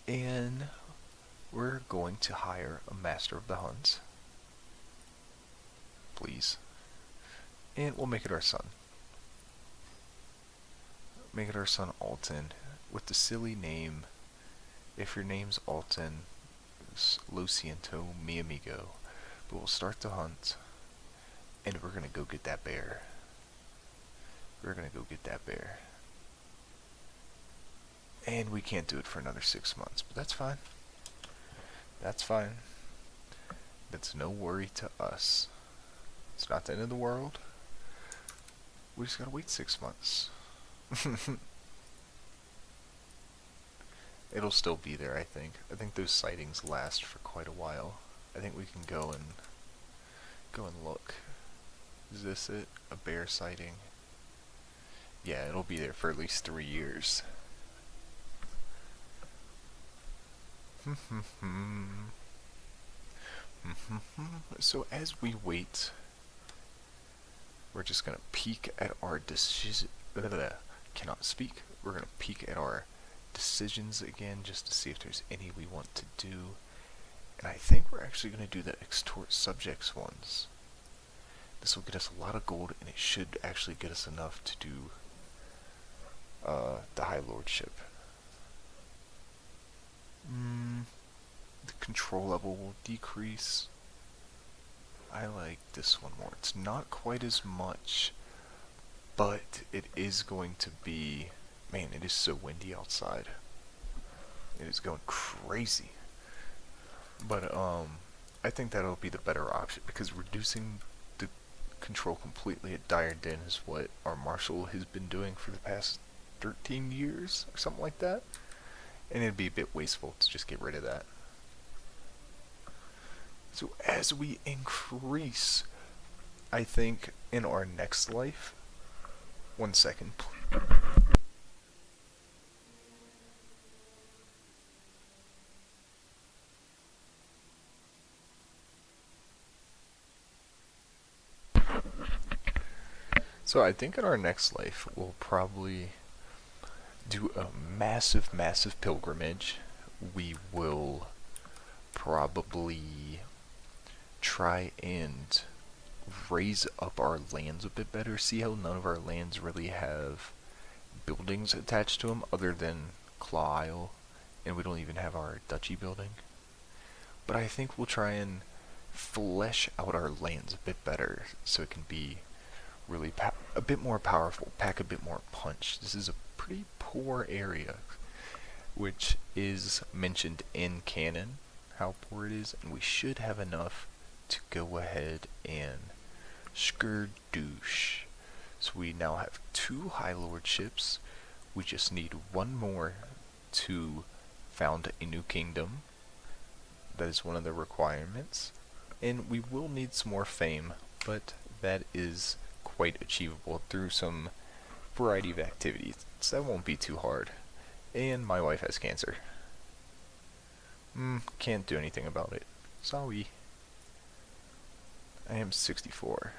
and we're going to hire a master of the hunt. Please. And we'll make it our son. Make it our son Alton, with the silly name, if your name's Alton, Lo siento, mi amigo. But we'll start the hunt, and we're gonna go get that bear. We're gonna go get that bear. And we can't do it for another 6 months, but that's fine. That's fine. That's no worry to us. It's not the end of the world. We just gotta wait 6 months. It'll still be there, I think. I think those sightings last for quite a while. I think we can go and look. Is this it? A bear sighting? Yeah, it'll be there for at least 3 years. So as we wait, we're just gonna peek at our decision. Cannot speak. We're gonna peek at our decisions again, just to see if there's any we want to do. And I think we're actually gonna do the extort subjects ones. This will get us a lot of gold, and it should actually get us enough to do the High Lordship. The control level will decrease. I like this one more. It's not quite as much, but it is going to be... Man, it is so windy outside. It is going crazy. But I think that'll be the better option, because reducing the control completely at Dire Den is what our marshal has been doing for the past 13 years or something like that. And it'd be a bit wasteful to just get rid of that. So as we increase, I think in our next life... 1 second, please. So I think in our next life, we'll probably do a massive, massive pilgrimage. We will probably try and raise up our lands a bit better. See how none of our lands really have buildings attached to them other than Claw Isle, and we don't even have our Duchy building. But I think we'll try and flesh out our lands a bit better so it can be really a bit more powerful, pack a bit more punch. This is a pretty poor area, which is mentioned in canon, how poor it is, and we should have enough to go ahead and skerdouche. So we now have 2 High Lordships. We just need 1 more to found a new kingdom. That is one of the requirements. And we will need some more fame, but that is quite achievable through some variety of activities, so that won't be too hard. And my wife has cancer. Can't do anything about it. Sorry. I am 64.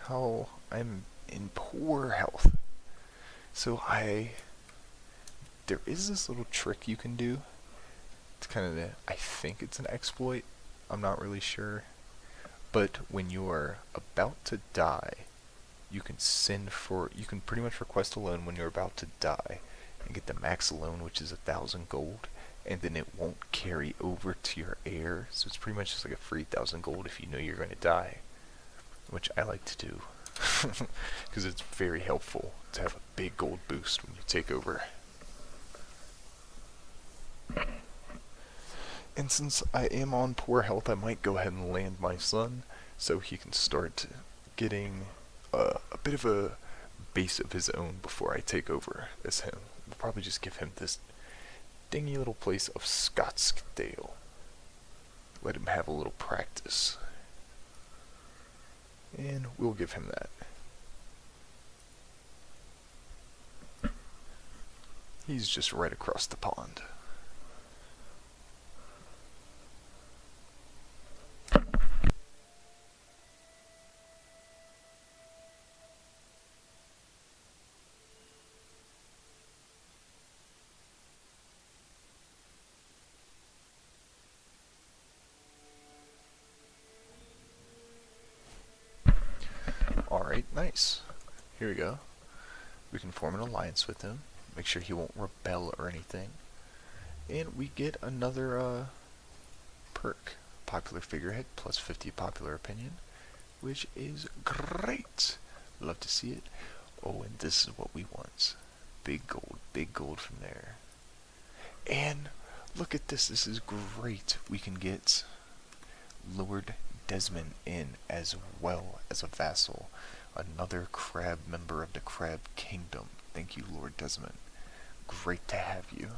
I'm in poor health. So there is this little trick you can do. It's kind of, I think it's an exploit. I'm not really sure. But when you are about to die, you can pretty much request a loan when you're about to die and get the max loan, which is 1,000 gold, and then it won't carry over to your heir. So it's pretty much just like a free 1,000 gold if you know you're going to die, which I like to do because it's very helpful to have a big gold boost when you take over. And since I am on poor health, I might go ahead and land my son so he can start getting a bit of a base of his own before I take over as him. We'll probably just give him this dingy little place of Scottsdale. Let him have a little practice. And we'll give him that. He's just right across the pond. Alright, nice. Here we go. We can form an alliance with him. Make sure he won't rebel or anything. And we get another perk. Popular figurehead, plus 50 popular opinion, which is great. Love to see it. Oh, and this is what we want. Big gold from there. And look at this. This is great. We can get Lord Desmond in as well as a vassal. Another crab member of the Crab Kingdom. Thank you, Lord Desmond. Great to have you.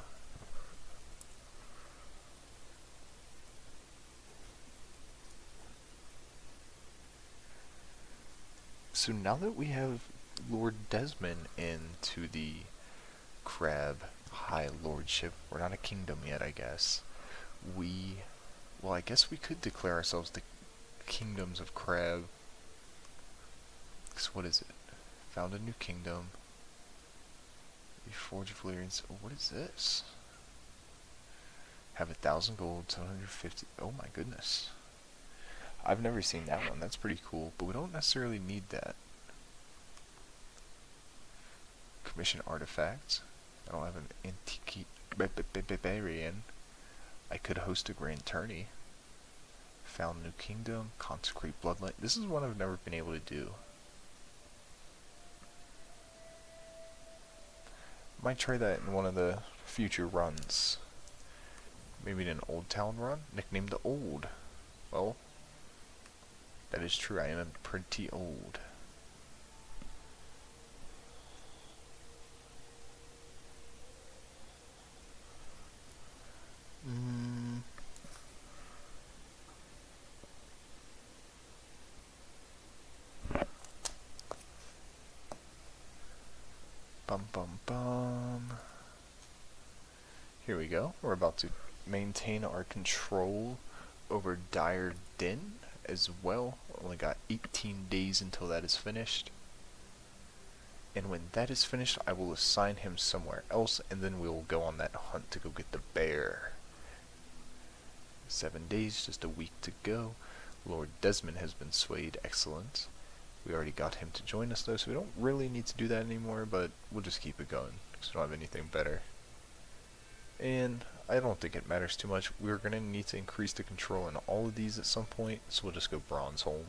So now that we have Lord Desmond into the Crab High Lordship, we're not a kingdom yet, I guess. Well, I guess we could declare ourselves the Kingdoms of Crab. What is it? Found a new kingdom. Reforge Valyrian. Oh, what is this? Have 1,000 gold, 750. Oh my goodness. I've never seen that one. That's pretty cool, but we don't necessarily need that. Commission artifacts. I don't have an antique barbarian. I could host a grand tourney. Found new kingdom. Consecrate bloodline. This is one I've never been able to do. Might try that in one of the future runs. Maybe in an Old Town run? Nicknamed the Old. Well, that is true. I am pretty old. Here we go. We're about to maintain our control over Dire Din as well. Only got 18 days until that is finished. And when that is finished, I will assign him somewhere else, and then we'll go on that hunt to go get the bear. 7 days, just a week to go. Lord Desmond has been swayed. Excellent. We already got him to join us though, so we don't really need to do that anymore, but we'll just keep it going, because we don't have anything better. And I don't think it matters too much. We're going to need to increase the control in all of these at some point, so we'll just go Bronze Home.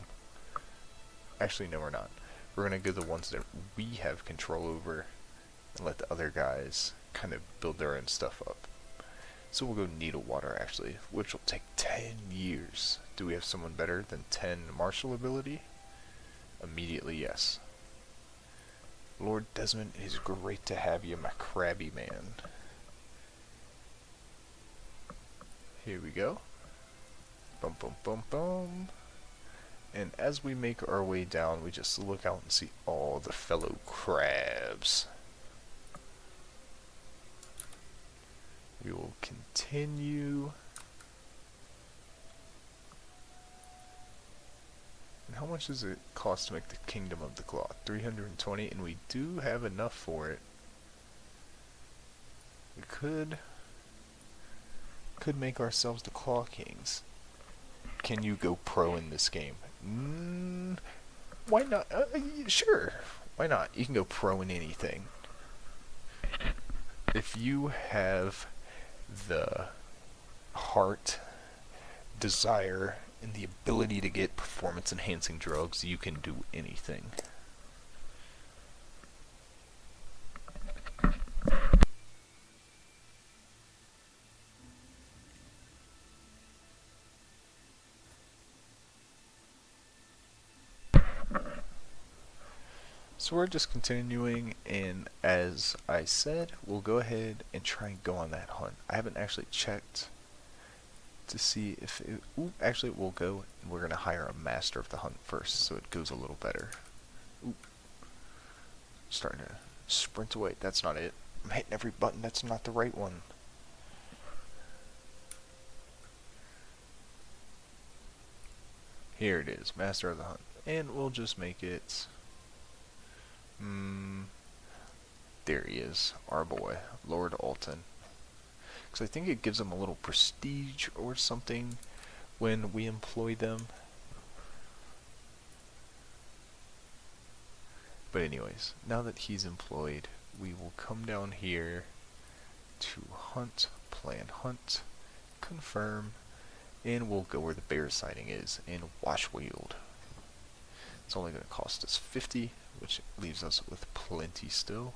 Actually, no, we're not. We're going to go the ones that we have control over and let the other guys kind of build their own stuff up. So we'll go Needlewater, actually, which will take 10 years. Do we have someone better than 10 martial ability? Immediately, yes. Lord Desmond, it is great to have you, my crabby man. Here we go. Boom, boom, boom, boom. And as we make our way down, we just look out and see all the fellow crabs. We will continue. And how much does it cost to make the Kingdom of the Cloth? 320, and we do have enough for it. We could make ourselves the Claw Kings. Can you go pro in this game? Why not? Sure. Why not? You can go pro in anything. If you have the heart, desire, and the ability to get performance-enhancing drugs, you can do anything. So we're just continuing, and as I said, we'll go ahead and try and go on that hunt. I haven't actually checked to see if it... Ooh, actually we'll go and we're going to hire a master of the hunt first, so it goes a little better. Ooh. Starting to sprint away. That's not it. I'm hitting every button. That's not the right one. Here it is, master of the hunt. And we'll just make it... there he is, our boy, Lord Alton. Because I think it gives them a little prestige or something when we employ them. But anyways, now that he's employed, we will come down here to hunt, plan hunt, confirm, and we'll go where the bear sighting is in Washweald. It's only going to cost us 50, which leaves us with plenty still.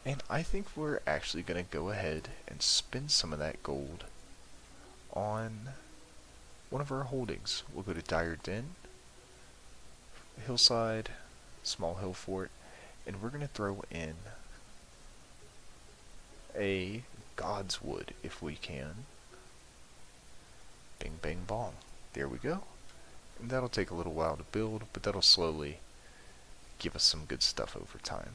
And I think we're actually going to go ahead and spend some of that gold on one of our holdings. We'll go to Dire Den, Hillside, Small Hill Fort, and we're going to throw in a God's Wood if we can. Bing, bang, bong. There we go. And that'll take a little while to build, but that'll slowly give us some good stuff over time.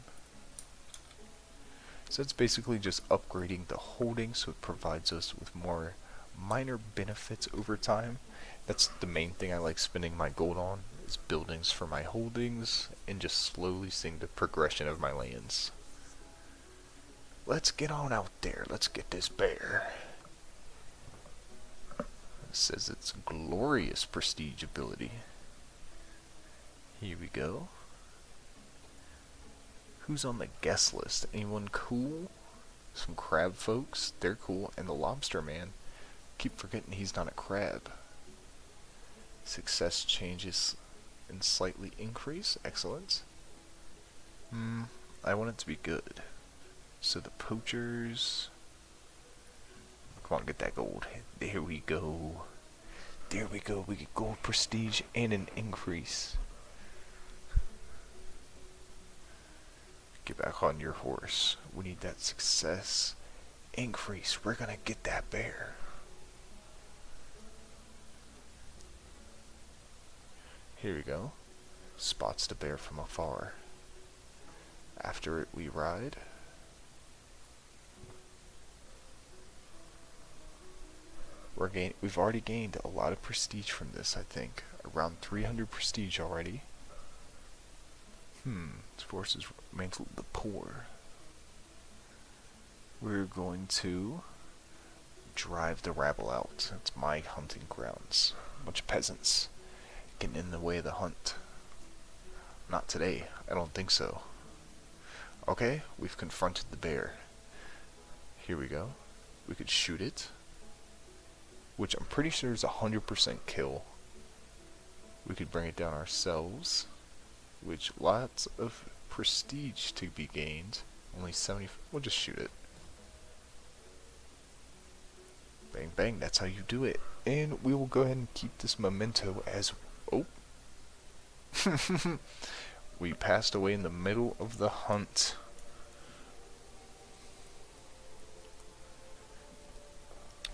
So it's basically just upgrading the holding so it provides us with more minor benefits over time. That's the main thing I like spending my gold on, is buildings for my holdings and just slowly seeing the progression of my lands. Let's get on out there. Let's get this bear. It says it's glorious prestige ability. Here we go. Who's on the guest list? Anyone cool? Some crab folks, they're cool. And the lobster man, keep forgetting he's not a crab. Success changes and slightly increase. Excellent. I want it to be good. So the poachers, come on, get that gold. There we go. There we go. We get gold prestige and an increase. Get back on your horse. We need that success increase. We're gonna get that bear. Here we go. Spots the bear from afar. After it we ride. We've already gained a lot of prestige from this, I think. Around 300 prestige already. Forces mantle the poor. We're going to drive the rabble out. That's my hunting grounds. A bunch of peasants getting in the way of the hunt. Not today. I don't think so. Okay, we've confronted the bear. Here we go. We could shoot it, which I'm pretty sure is 100% kill. We could bring it down ourselves, which lots of prestige to be gained. Only 70. We'll just shoot it. Bang bang, that's how you do it. And we will go ahead and keep this memento as... Oh. We passed away in the middle of the hunt.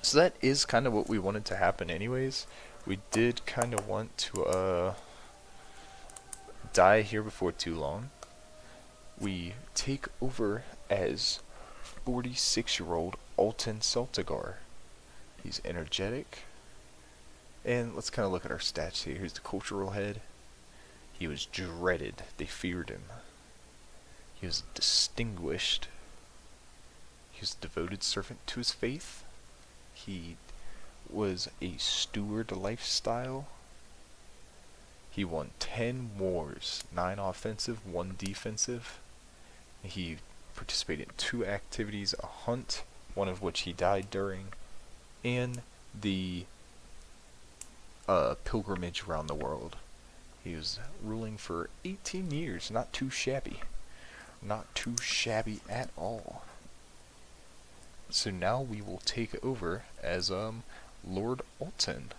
So that is kind of what we wanted to happen anyways. We did kind of want to die here before too long. We take over as 46-year-old Alton Celtigar. He's energetic. And let's kind of look at our stats here. Here's the cultural head. He was dreaded. They feared him. He was distinguished. He was a devoted servant to his faith. He was a steward lifestyle. He won 10 wars, 9 offensive, 1 defensive. He participated in 2 activities, a hunt, one of which he died during, and the pilgrimage around the world. He was ruling for 18 years, not too shabby. Not too shabby at all. So now we will take over as Lord Alton,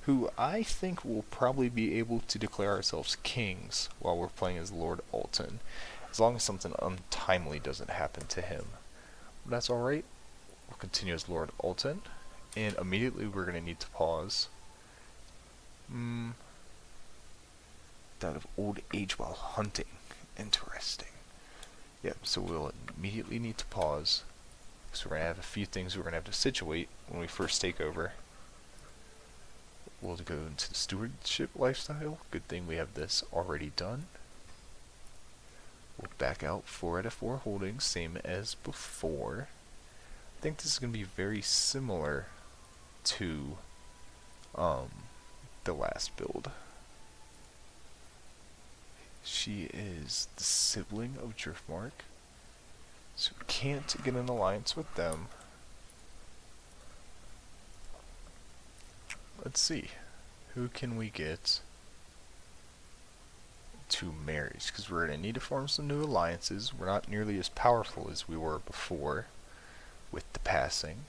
who I think will probably be able to declare ourselves kings while we're playing as Lord Alton, as long as something untimely doesn't happen to him. But that's alright. We'll continue as Lord Alton, and immediately we're going to need to pause. Died of old age while hunting. Interesting. Yep, so we'll immediately need to pause. So we're going to have a few things we're going to have to situate when we first take over. We'll go into the stewardship lifestyle. Good thing we have this already done. We'll back out 4 out of 4 holdings, same as before. I think this is going to be very similar to the last build. She is the sibling of Driftmark, so we can't get an alliance with them. Let's see, who can we get to marriage? Because we're going to need to form some new alliances. We're not nearly as powerful as we were before with the passing.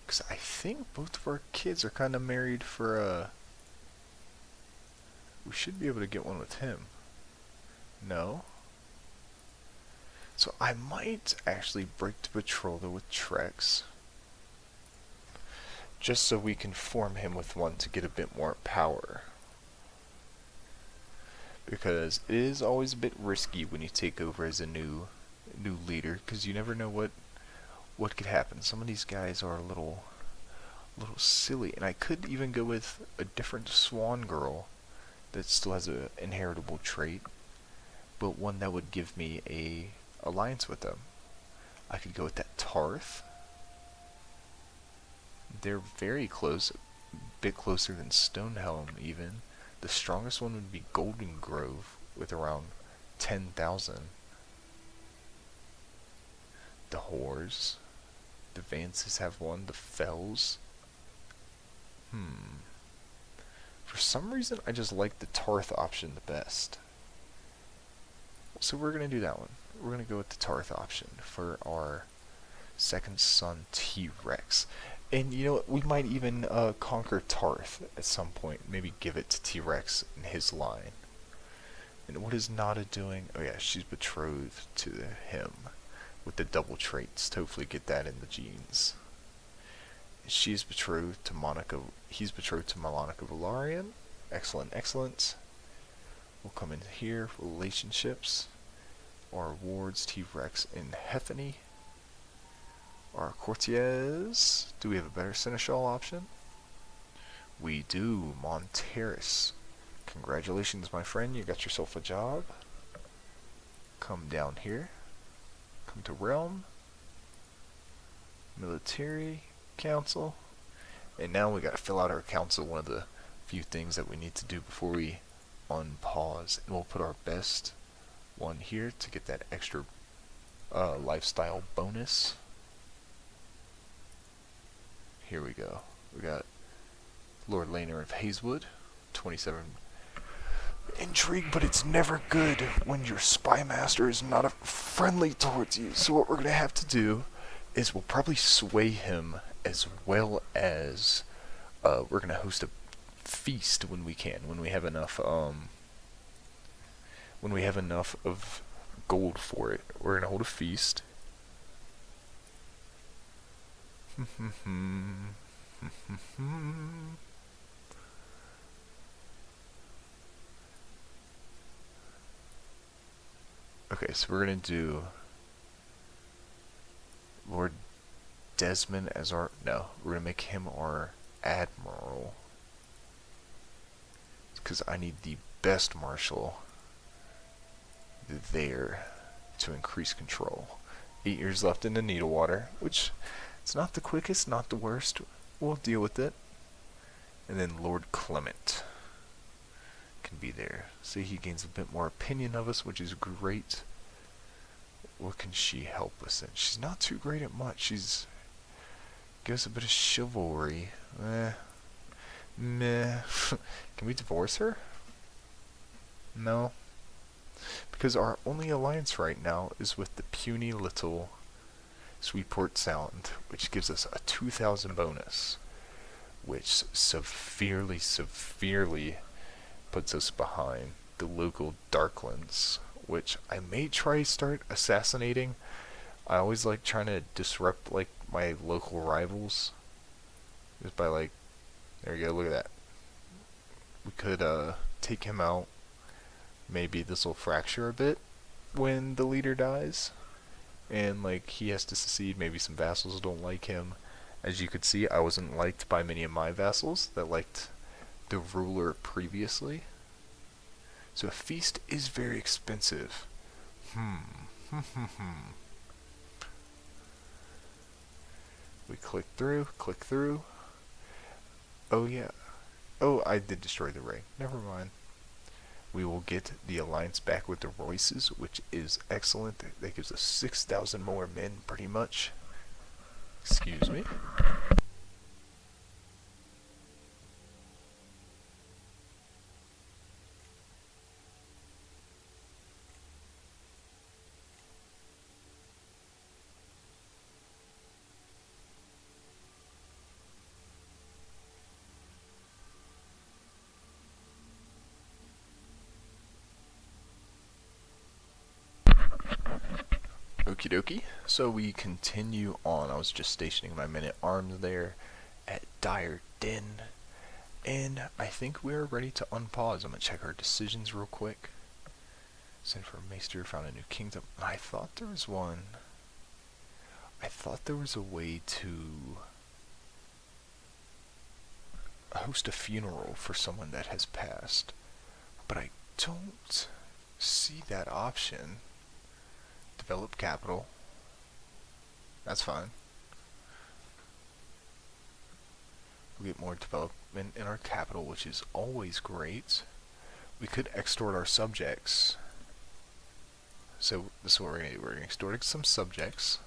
Because I think both of our kids are kind of married for we should be able to get one with him. No? So I might actually break the betrothal with Trex, just so we can form him with one to get a bit more power. Because it is always a bit risky when you take over as a new leader, because you never know what could happen. Some of these guys are a little silly, and I could even go with a different swan girl that still has an inheritable trait, but one that would give me a alliance with them. I could go with that Tarth. They're very close, a bit closer than Stonehelm even. The strongest one would be Golden Grove with around 10,000. The Whores. The Vances have one. The Fells. For some reason, I just like the Tarth option the best. So we're going to do that one. We're going to go with the Tarth option for our second son, T-Rex. And you know what, we might even conquer Tarth at some point. Maybe give it to T-Rex in his line. And what is Nada doing? Oh yeah, she's betrothed to him with the double traits to hopefully get that in the genes. She's betrothed to Monica. He's betrothed to Monica Valyrian. Excellent, excellent. We'll come in here for relationships. Our wards, T-Rex and Hethany. Our courtiers. Do we have a better seneschal option? We do. Monteris. Congratulations, my friend. You got yourself a job. Come down here. Come to Realm. Military Council. And now we gotta fill out our council. One of the few things that we need to do before we unpause. And we'll put our best one here to get that extra lifestyle bonus. Here we go. We got Lord Laner of Hazewood, 27 intrigue, but it's never good when your spy master is not friendly towards you. So what we're gonna have to do is we'll probably sway him, as well as we're gonna host a feast when we can, when we have enough of gold for it. We're gonna hold a feast. Okay, so we're gonna do Lord Desmond as our... No, we're gonna make him our admiral. Because I need the best marshal there to increase control. 8 years left in the Needlewater, which it's not the quickest, not the worst. We'll deal with it. And then Lord Clement can be there. See, he gains a bit more opinion of us, which is great. What can she help us in? She's not too great at much. She's gives a bit of chivalry. Meh. Can we divorce her? No. Because our only alliance right now is with the puny little Sweetport Sound, which gives us a 2,000 bonus, which severely puts us behind the local Darklands, which I may try start assassinating. I always like trying to disrupt like my local rivals, just by like, there you go, look at that. We could take him out. Maybe this will fracture a bit when the leader dies, and like he has to secede. Maybe some vassals don't like him. As you could see, I wasn't liked by many of my vassals that liked the ruler previously. So a feast is very expensive. We click through. Oh yeah. Oh, I did destroy the ring. Never mind. We will get the alliance back with the Royces, which is excellent. That gives us 6,000 more men, pretty much. Excuse me. Okie dokie. So we continue on. I was just stationing my men at arms there at Dire Den. And I think we're ready to unpause. I'm going to check our decisions real quick. Send for a maester, found a new kingdom. I thought there was one. I thought there was a way to host a funeral for someone that has passed. But I don't see that option. Develop capital. That's fine. We get more development in our capital, which is always great. We could extort our subjects. So this is what we're going to do. We're going to extort some subjects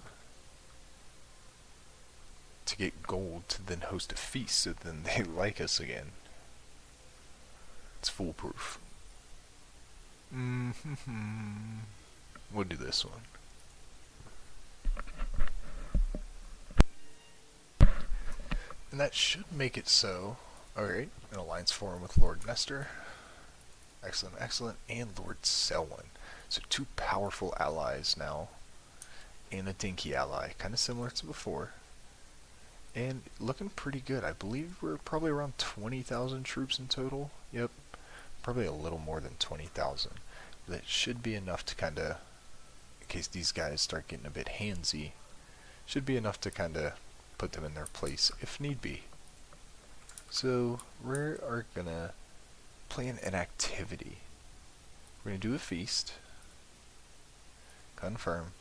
to get gold to then host a feast, so then they like us again. It's foolproof. We'll do this one. And that should make it so. Alright, an alliance form with Lord Nestor. Excellent, excellent. And Lord Selwyn. So 2 powerful allies now. And a dinky ally. Kind of similar to before. And looking pretty good. I believe we're probably around 20,000 troops in total. Yep. Probably a little more than 20,000. That should be enough to kind of, in case these guys start getting a bit handsy, should be enough to kind of put them in their place if need be. So we are gonna plan an activity. We're gonna do a feast. Confirm.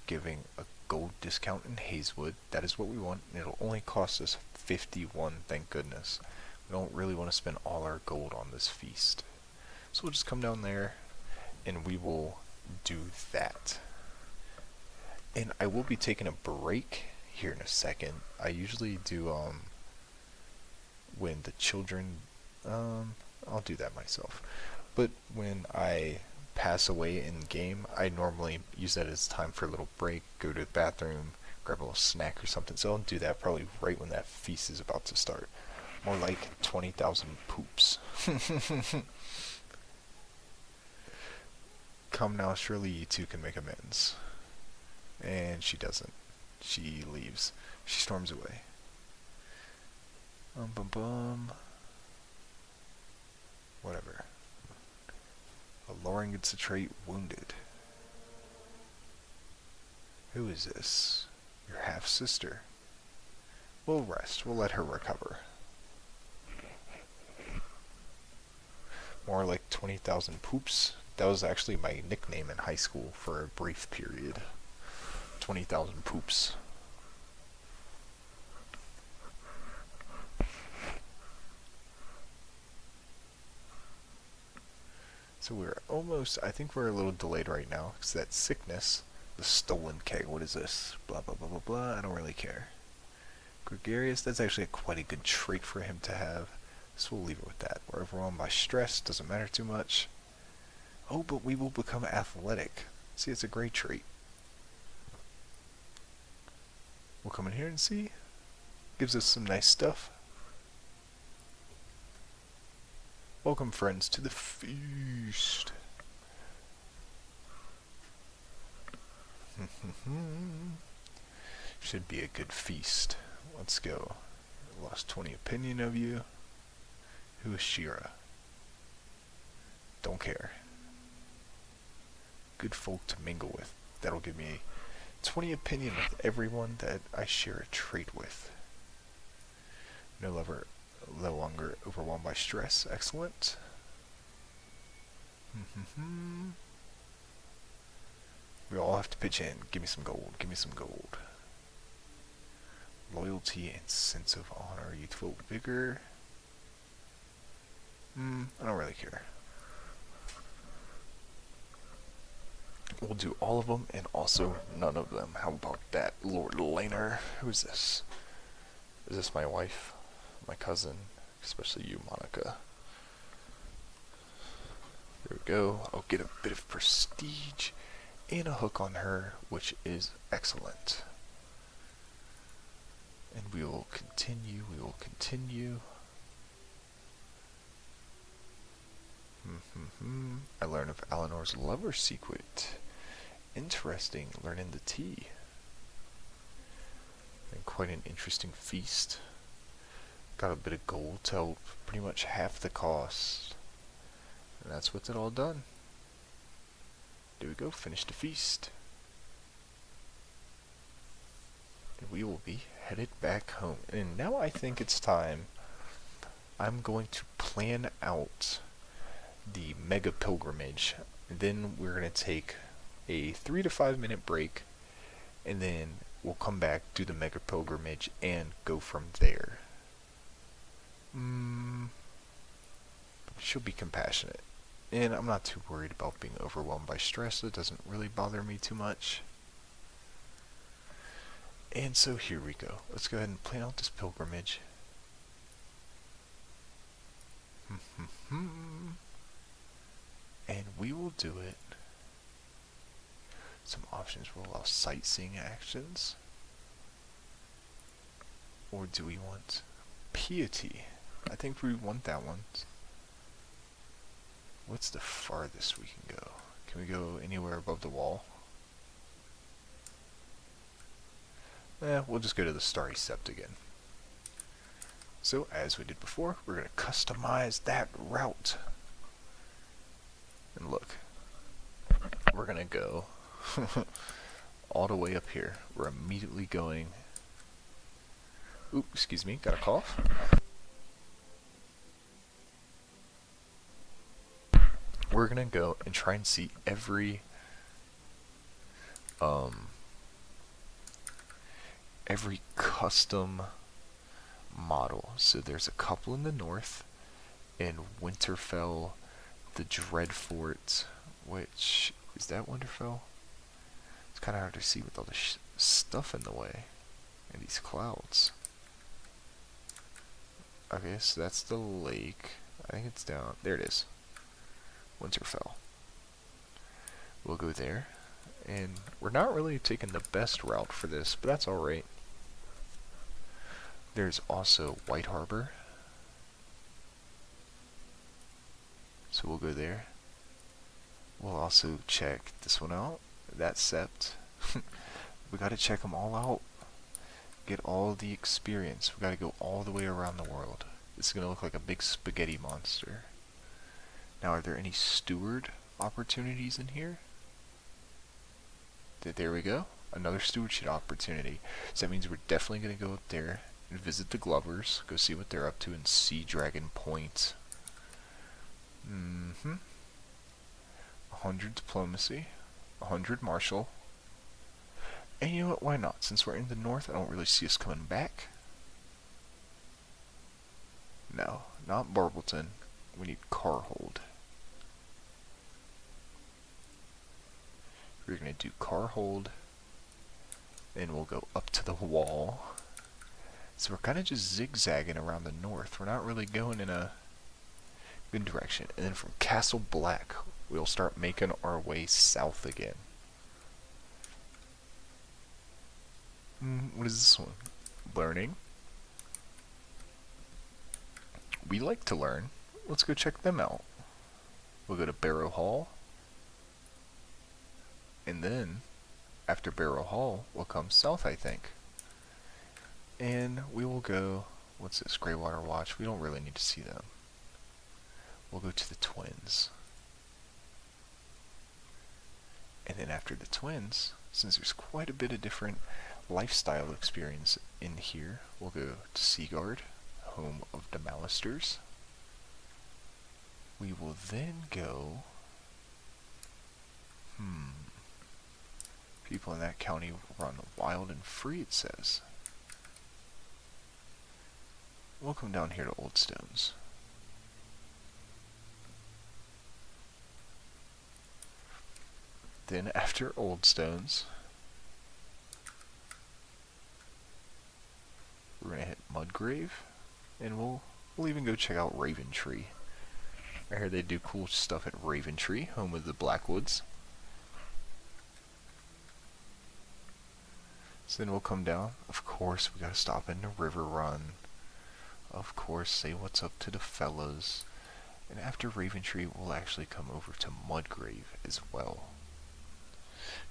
Giving a gold discount in Hazewood. That is what we want. And it'll only cost us 51, thank goodness. We don't really want to spend all our gold on this feast. So we'll just come down there and we will do that. And I will be taking a break here in a second. I usually do when the children I'll do that myself. But when I pass away in game, I normally use that as time for a little break, go to the bathroom, grab a little snack or something. So I'll do that probably right when that feast is about to start. More like 20,000 poops. Come now, surely you two can make amends. And she doesn't. She leaves. She storms away. Bum bum. Whatever. Lowering gets a trait wounded. Who is this? Your half-sister. We'll rest. We'll let her recover. More like 20,000 poops. That was actually my nickname in high school for a brief period. 20,000 poops. So we're almost, I think we're a little delayed right now, because that sickness, the stolen keg, what is this? Blah, blah, blah, blah, blah, I don't really care. Gregarious, that's actually quite a good trait for him to have, so we'll leave it with that. We're overwhelmed by stress, doesn't matter too much. Oh, but we will become athletic. See, it's a great trait. We'll come in here and see. Gives us some nice stuff. Welcome, friends, to the feast. Should be a good feast. Let's go. Lost 20 opinion of you. Who is Shira? Don't care. Good folk to mingle with. That'll give me 20 opinion with everyone that I share a trait with. No longer overwhelmed by stress. Excellent. We all have to pitch in. Give me some gold. Give me some gold. Loyalty and sense of honor. Youthful vigor. I don't really care. We'll do all of them and also none of them. How about that, Lord Laner? Who is this? Is this my wife? My cousin? Especially you, Monica. There we go. I'll get a bit of prestige and a hook on her, which is excellent. And we will continue. We will continue. I learn of Eleanor's lover secret. Interesting, learning the tea. And quite an interesting feast. Got a bit of gold to help pretty much half the cost. And that's what's it all done. There we go, finish the feast. And we will be headed back home. And now I think it's time. I'm going to plan out the mega pilgrimage. And then we're going to take a 3 to 5 minute break. And then we'll come back, do the mega pilgrimage, and go from there. She'll be compassionate. And I'm not too worried about being overwhelmed by stress. It doesn't really bother me too much. And so here we go. Let's go ahead and plan out this pilgrimage. And we will do it. Some options will allow sightseeing actions. Or do we want piety? I think we want that one. What's the farthest we can go? Can we go anywhere above the wall? We'll just go to the Starry Sept again. So, as we did before, we're going to customize that route. And look, we're going to go all the way up here. We're immediately going... Oop, excuse me, got a cough. We're going to go and try and see every custom model. So there's a couple in the north, in Winterfell, the Dreadfort, which, is that Winterfell? It's kind of hard to see with all the stuff in the way, and these clouds. Okay, so that's the lake. I think it's down, there it is. Winterfell. We'll go there, and we're not really taking the best route for this, but that's alright. There's also White Harbor, so we'll go there. We'll also check this one out, that Sept. We gotta check them all out. get all the experience. We gotta go all the way around the world. It's gonna look like a big spaghetti monster. Now, are there any steward opportunities in here? There we go. Another stewardship opportunity. So that means we're definitely gonna go up there and visit the Glovers, go see what they're up to in Sea Dragon Point. 100 diplomacy, 100 martial. And you know what, why not? Since we're in the north, I don't really see us coming back. No, not Barbleton. We need Carhold. We're going to do Carhold. Then we'll go up to the wall. So we're kind of just zigzagging around the north. We're not really going in a good direction. And then from Castle Black, we'll start making our way south again. What is this one? Learning. We like to learn. Let's go check them out. We'll go to Barrow Hall. And then, after Barrow Hall, we'll come south, I think. And we will go, what's this, Greywater Watch? We don't really need to see them. We'll go to the Twins. And then after the Twins, since there's quite a bit of different lifestyle experience in here, we'll go to Seaguard, home of the Malisters. We will then go... People in that county run wild and free, it says. We'll come down here to Old Stones. Then after Old Stones, we're gonna hit Mudgrave, and we'll even go check out Raventree. I heard they do cool stuff at Raventree, home of the Blackwoods. So then we'll come down. Of course, we gotta stop into River Run. Of course, say what's up to the fellas. And after Raventree, we'll actually come over to Mudgrave as well.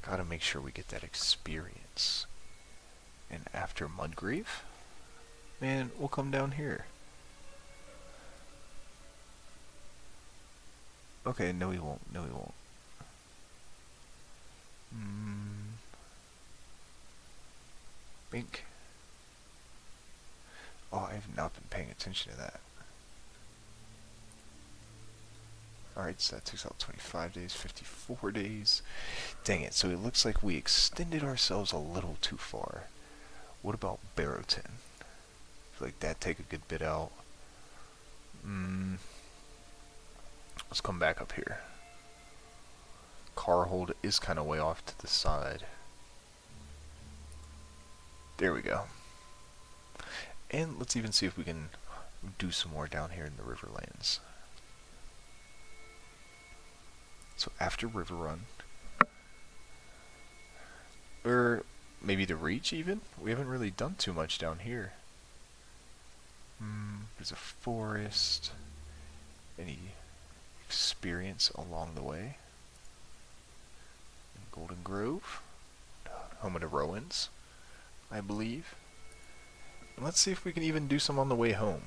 Gotta make sure we get that experience. And after Mudgrave, man, we'll come down here. Okay, no we won't. No we won't. Bink. Oh, I have not been paying attention to that. Alright, so that takes out 25 days, 54 days. Dang it, so it looks like we extended ourselves a little too far. What about Barrowton? I feel like that'd take a good bit out. Let's come back up here. Carhold is kind of way off to the side. There we go. And let's even see if we can do some more down here in the Riverlands. So after River Run, or maybe the Reach even, we haven't really done too much down here. There's a forest. Any experience along the way? Golden Grove, home of the Rowans, I believe. And let's see if we can even do some on the way home.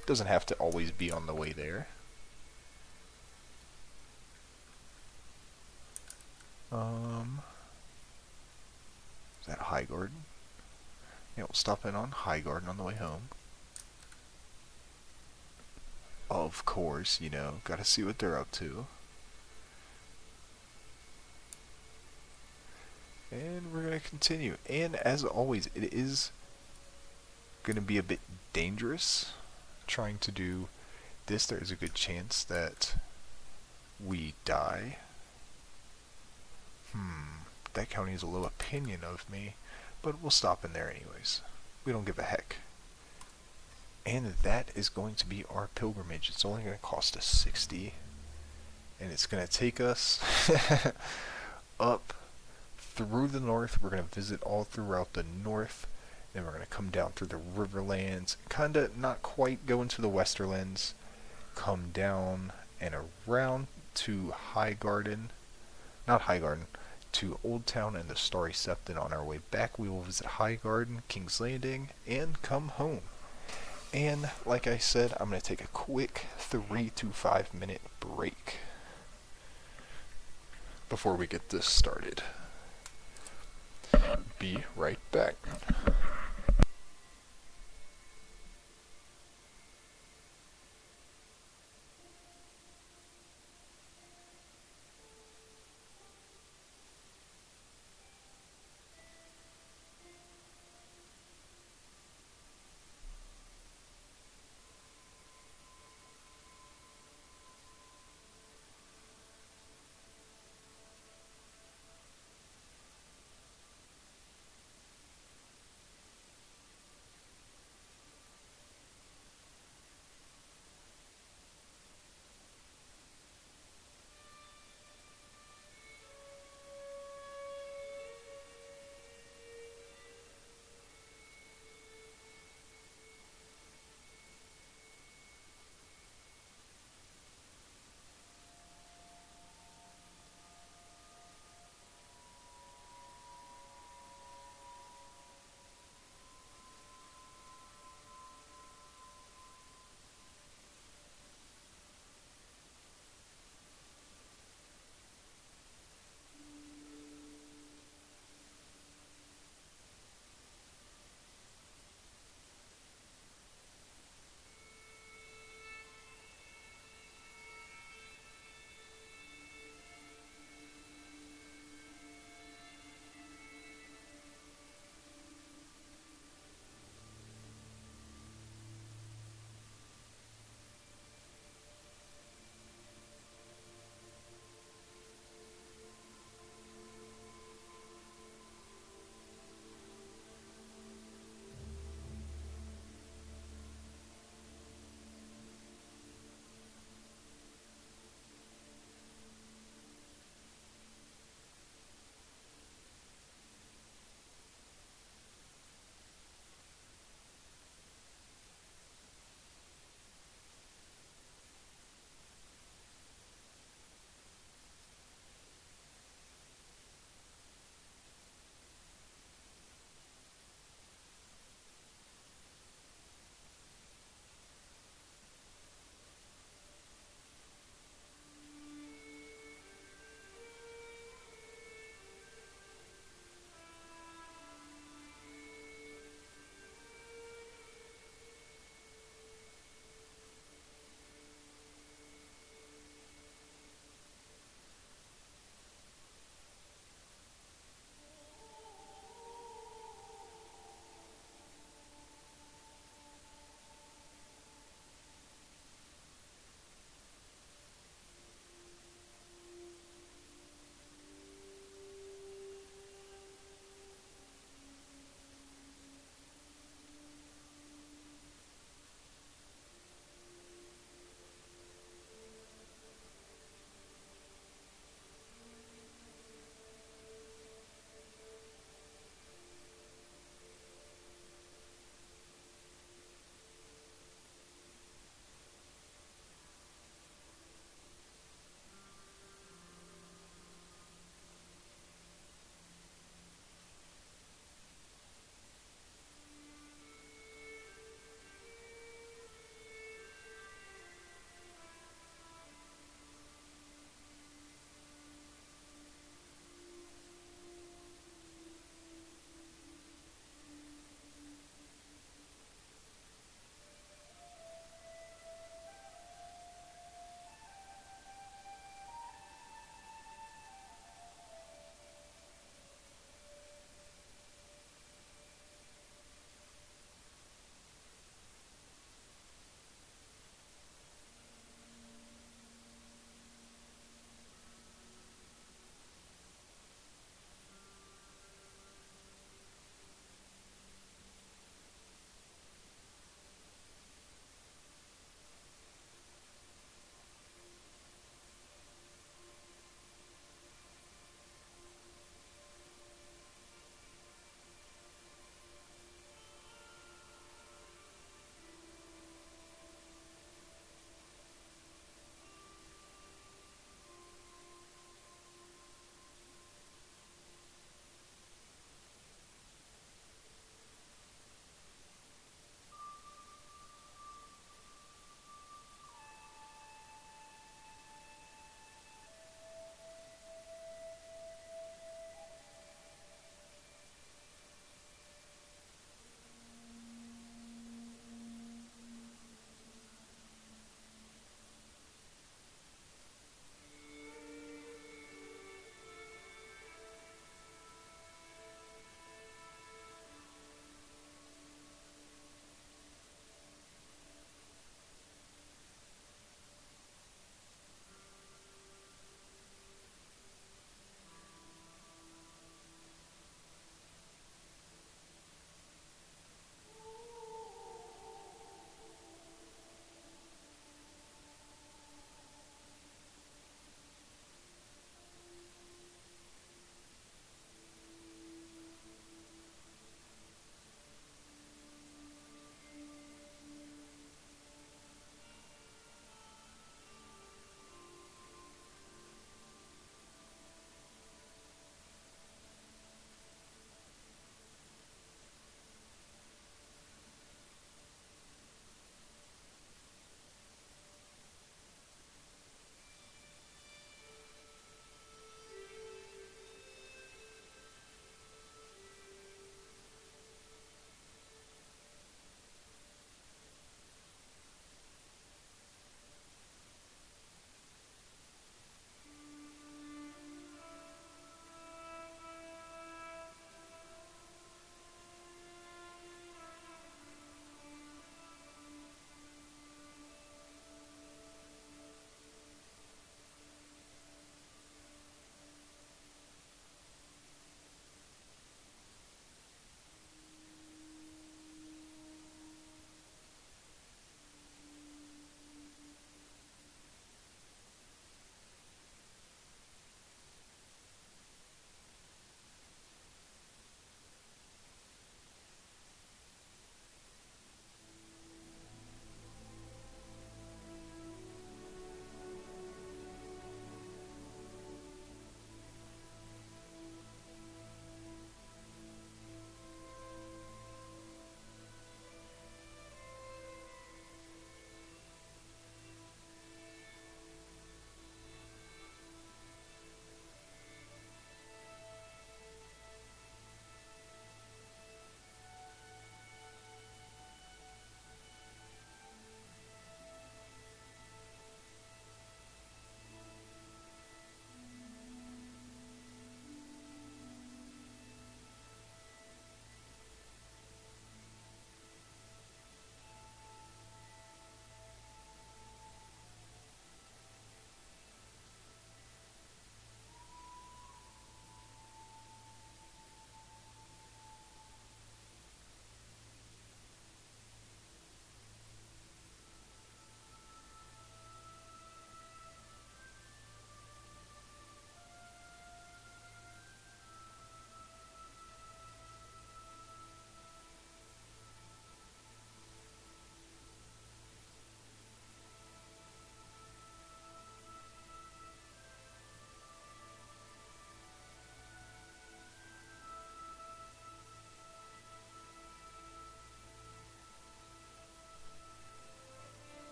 It doesn't have to always be on the way there. Is that Highgarden? Yeah, we'll stop in on Highgarden on the way home. Of course, you know, gotta see what they're up to. And we're gonna continue. And as always, it is gonna be a bit dangerous trying to do this. There is a good chance that we die. That county has a low opinion of me, but we'll stop in there anyways. We don't give a heck. And that is going to be our pilgrimage. It's only going to cost us 60. And it's going to take us up through the north. We're going to visit all throughout the north. Then we're going to come down through the Riverlands. Kind of not quite go into the Westerlands. Come down and around to Highgarden. Not Highgarden. to Old Town and the Starry Sept, and on our way back we will visit Highgarden, King's Landing, and come home. And like I said, I'm going to take a quick 3 to 5 minute break before we get this started. Be right back.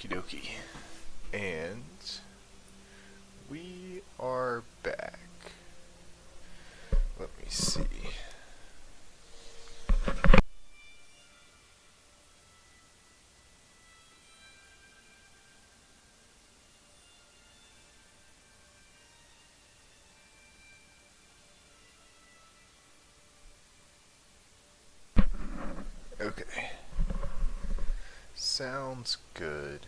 Okie dokie. And we are back. Let me see. Okay. Sounds good,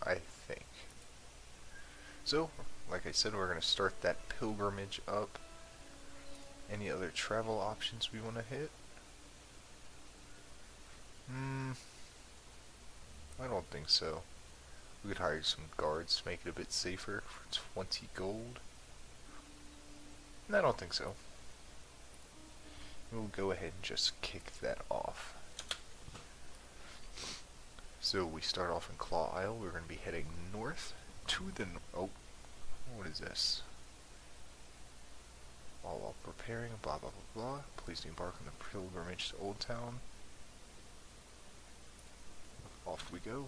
I think. So, like I said, we're going to start that pilgrimage up. Any other travel options we want to hit? I don't think so. We could hire some guards to make it a bit safer for 20 gold. I don't think so. We'll go ahead and just kick that off. So we start off in Claw Isle. We're going to be heading north to the... Oh, what is this? All while preparing, blah blah blah blah. Please embark on the pilgrimage to Old Town. Off we go.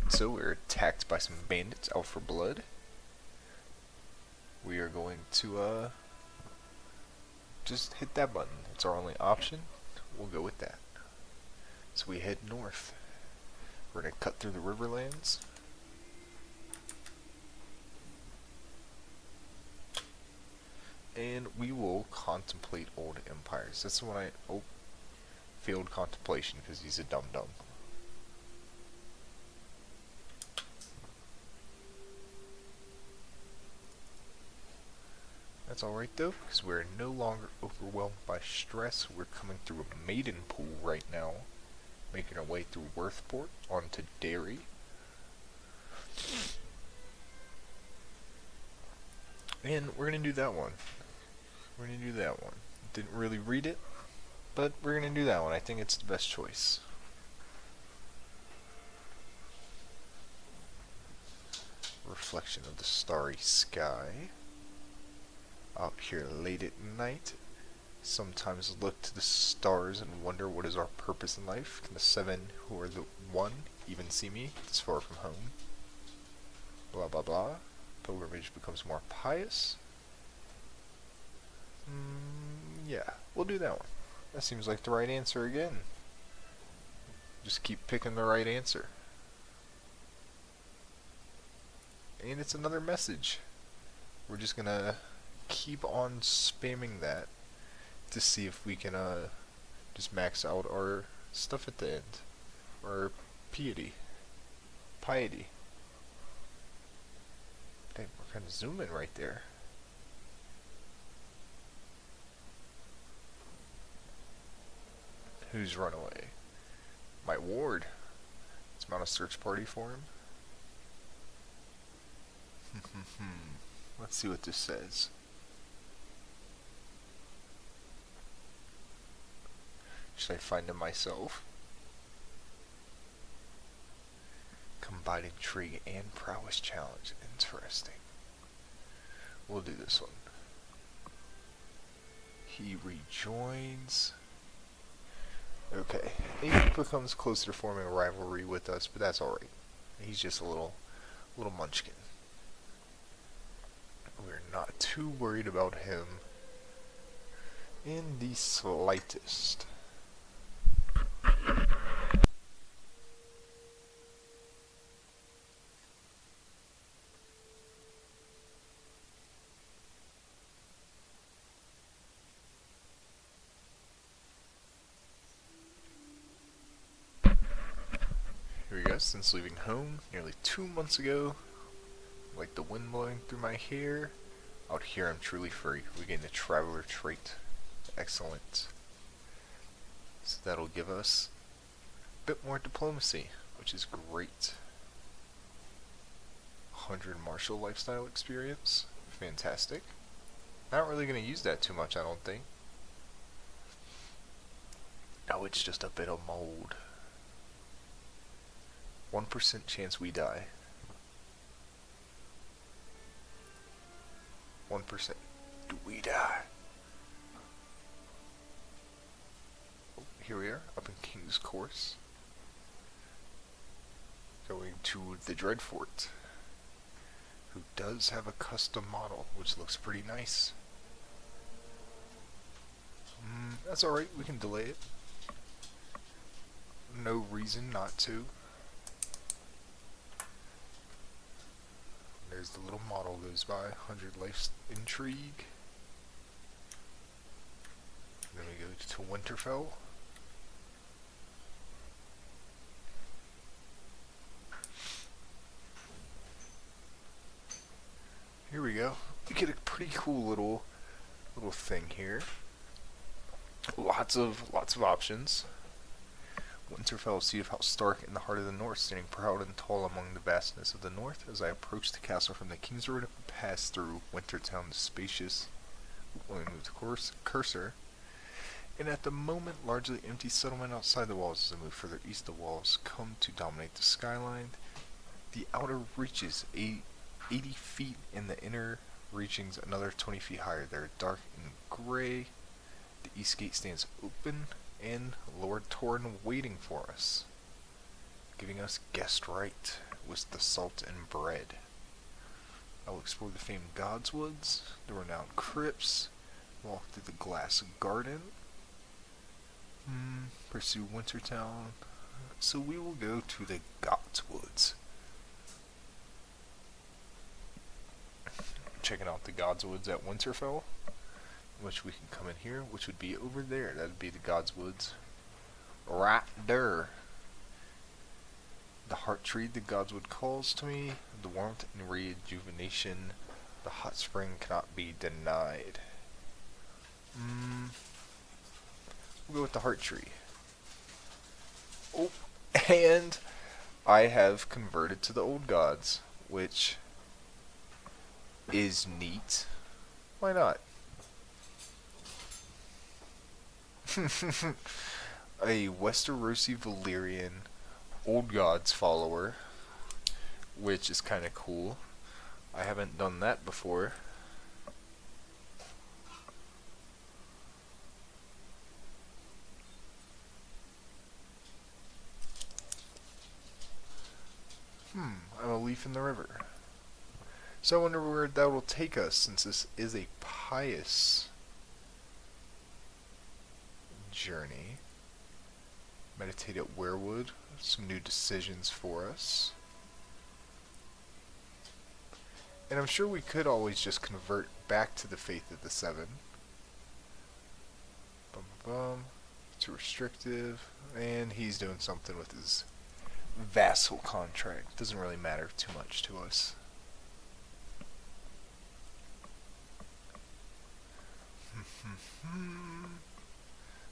So we're attacked by some bandits out for blood. We are going to just hit that button. It's our only option. We'll go with that. So we head north. We're going to cut through the Riverlands. And we will contemplate old empires. That's the one I... Oh. Failed contemplation because he's a dum-dum. That's alright though, because we're no longer overwhelmed by stress. We're coming through a maiden pool right now, making our way through Worthport onto Derry. And we're going to do that one. Didn't really read it, but we're going to do that one. I think it's the best choice. Reflection of the starry sky. Out here late at night, sometimes look to the stars and wonder what is our purpose in life. Can the seven who are the one even see me this far from home? Blah blah blah. Pilgrimage becomes more pious. Yeah, we'll do that one. That seems like the right answer again. Just keep picking the right answer. And it's another message. We're just gonna keep on spamming that to see if we can just max out our stuff at the end. Or piety. Dang, we're kind of zooming right there. Who's run away? My ward. Let's mount a search party for him. Let's see what this says. Should I find him myself? Combine intrigue and prowess challenge. Interesting. We'll do this one. He rejoins. Okay. He becomes closer to forming a rivalry with us, but that's alright. He's just a little munchkin. We're not too worried about him in the slightest. Here we go, since leaving home nearly 2 months ago. Like the wind blowing through my hair. Out here I'm truly free. We gain the traveler trait. Excellent. So that'll give us a bit more diplomacy, which is great. 100 martial lifestyle experience. Fantastic. Not really going to use that too much, I don't think. Oh, it's just a bit of mold. 1% chance we die. 1%. Do we die? Oh, here we are, up in King's Course. Going to the Dreadfort, who does have a custom model, which looks pretty nice. That's alright, we can delay it. No reason not to. There's the little model goes by, 100 life intrigue. Then we go to Winterfell. Here we go. We get a pretty cool little thing here. Lots of options. Winterfell, seat of House Stark in the heart of the north, standing proud and tall among the vastness of the north. As I approach the castle from the King's Road, I pass through Wintertown, the spacious. Let me move the cursor. And at the moment, largely empty settlement outside the walls. As I move further east, the walls come to dominate the skyline. The outer reaches 80 feet, and the inner reachings another 20 feet higher. They're dark and gray. The east gate stands open, and Lord Torrin waiting for us, giving us guest right with the salt and bread. I will explore the famed Godswoods, the renowned crypts, walk through the glass garden, pursue Wintertown. So we will go to the Godswoods. Checking out the Godswoods at Winterfell, which we can come in here, which would be over there. That would be the Godswoods. Right there. The heart tree, the Godswood calls to me. The warmth and rejuvenation. The hot spring cannot be denied. We'll go with the heart tree. Oh, and I have converted to the old gods, which is neat. Why not? A Westerosi Valyrian Old Gods follower, which is kind of cool. I haven't done that before. I'm a leaf in the river. So I wonder where that will take us, since this is a pious journey. Meditate at Weirwood. Some new decisions for us. And I'm sure we could always just convert back to the Faith of the Seven. Too restrictive. And he's doing something with his vassal contract. Doesn't really matter too much to us.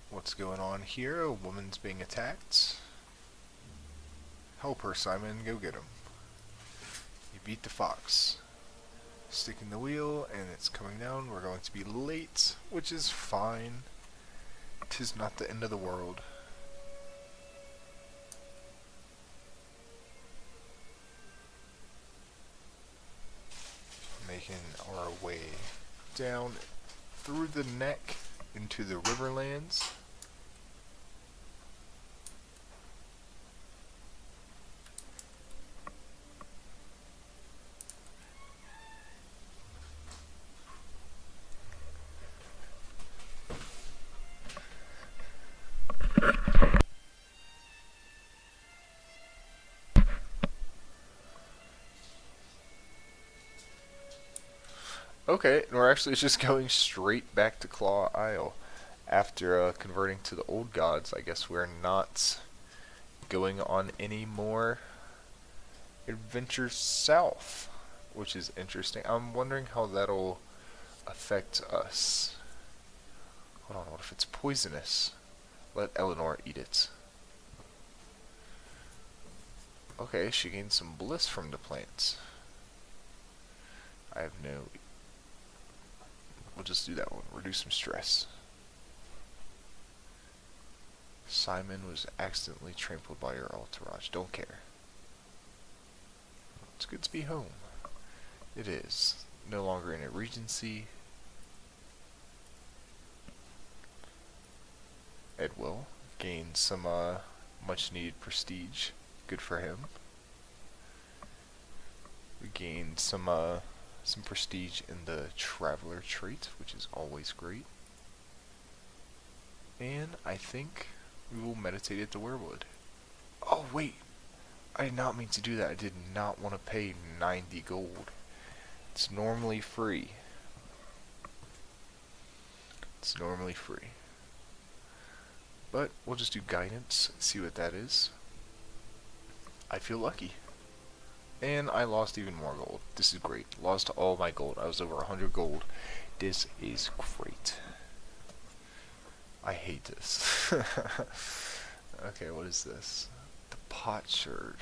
What's going on here? A woman's being attacked. Help her, Simon. Go get him. You beat the fox. Sticking the wheel, and it's coming down. We're going to be late, which is fine. 'Tis not the end of the world. Making our way down through the neck into the Riverlands. Okay, and we're actually just going straight back to Claw Isle. After converting to the old gods, I guess we're not going on any more adventures south, which is interesting. I'm wondering how that'll affect us. Hold on, what if it's poisonous? Let Eleanor eat it. Okay, she gained some bliss from the plants. I have no... We'll just do that one. Reduce some stress. Simon was accidentally trampled by your entourage. Don't care. It's good to be home. It is. No longer in a regency. Edwell gained some much needed prestige. Good for him. We gained some prestige in the traveler trait, which is always great. And I think we will meditate at the werewood. Oh wait, I did not mean to do that. I did not want to pay 90 gold. It's normally free. It's normally free. But we'll just do guidance, see what that is. I feel lucky. And I lost even more gold. This is great. Lost all my gold. I was over 100 gold. This is great. I hate this. Okay, what is this? The potsherd.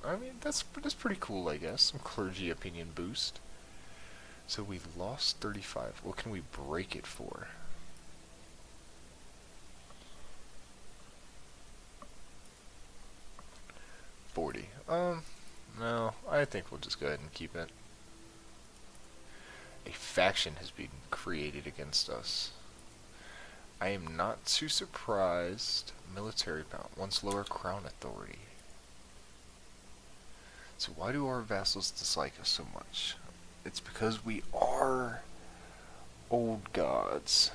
I mean, that's pretty cool, I guess. Some clergy opinion boost. So we lost 35. What can we break it for? $40. No, I think we'll just go ahead and keep it. A faction has been created against us. I am not too surprised. Military bound. Once lower crown authority. So why do our vassals dislike us so much? It's because we are old gods.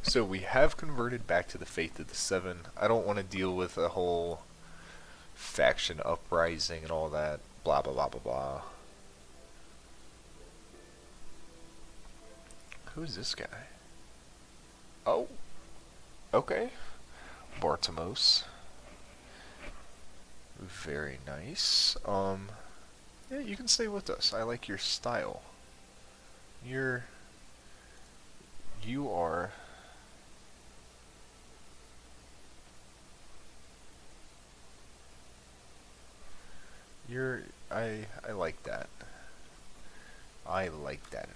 So we have converted back to the Faith of the Seven. I don't want to deal with a whole faction uprising and all that. Blah, blah, blah, blah, blah. Who's this guy? Oh. Okay. Bartimos. Very nice. Yeah, you can stay with us. I like your style. You are... I like that. I like that.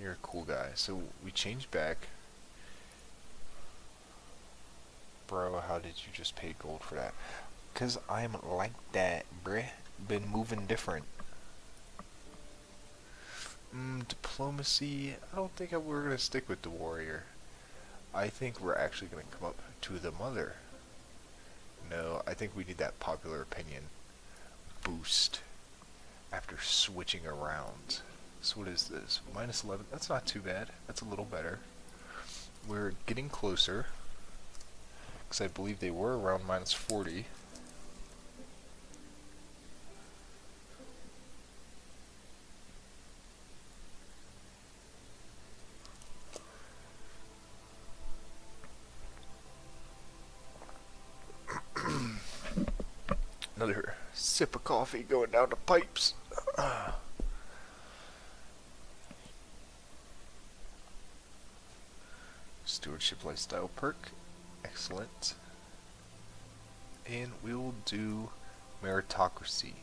You're a cool guy. So we changed back. Bro, how did you just pay gold for that? 'Cause I'm like that, bruh. Been moving different. Diplomacy. I don't think we're gonna stick with the warrior. I think we're actually gonna come up to the mother. No, I think we need that popular opinion boost after switching around. So what is this? Minus 11. That's not too bad. That's a little better. We're getting closer. Because I believe they were around minus 40. Another sip of coffee going down the pipes. Stewardship lifestyle perk. Excellent. And we will do meritocracy.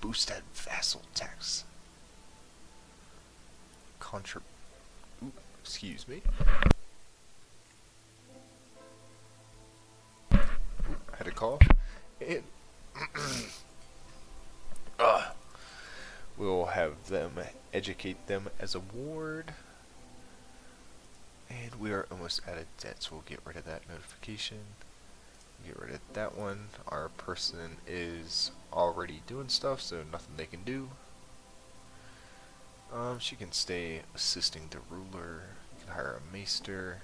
Boost that vassal tax. Excuse me. I had a cough. And we'll have them educate them as a ward. And we are almost out of debt, so we'll get rid of that notification. Get rid of that one. Our person is already doing stuff, so nothing they can do. She can stay assisting the ruler. You can hire a maester.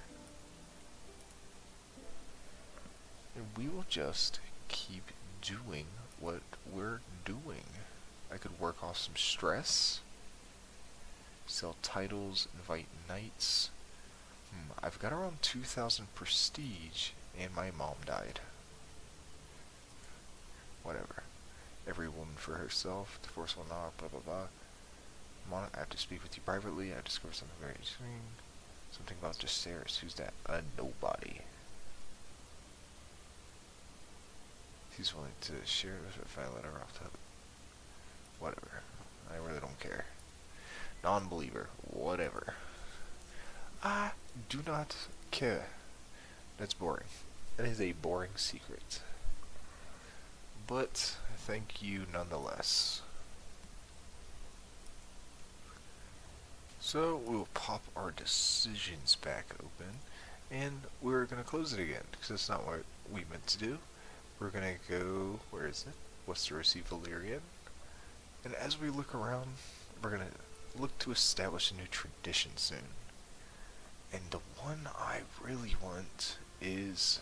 And we will just keep doing what we're doing. I could work off some stress. Sell titles, invite knights. I've got around 2,000 prestige, and my mom died. Whatever. Every woman for herself, divorce will not, blah blah blah. I have to speak with you privately. I discovered something very interesting. Something about Jacaerys. Who's that? A nobody. He's willing to share it if I let her off the hook. Whatever. I really don't care. Non-believer. Whatever. I do not care. That's boring. That is a boring secret. But thank you nonetheless. So we'll pop our decisions back open, and we're going to close it again, because that's not what we meant to do. We're going to go, where is it? Westerosi Valyrian. And as we look around, we're going to look to establish a new tradition soon. And the one I really want is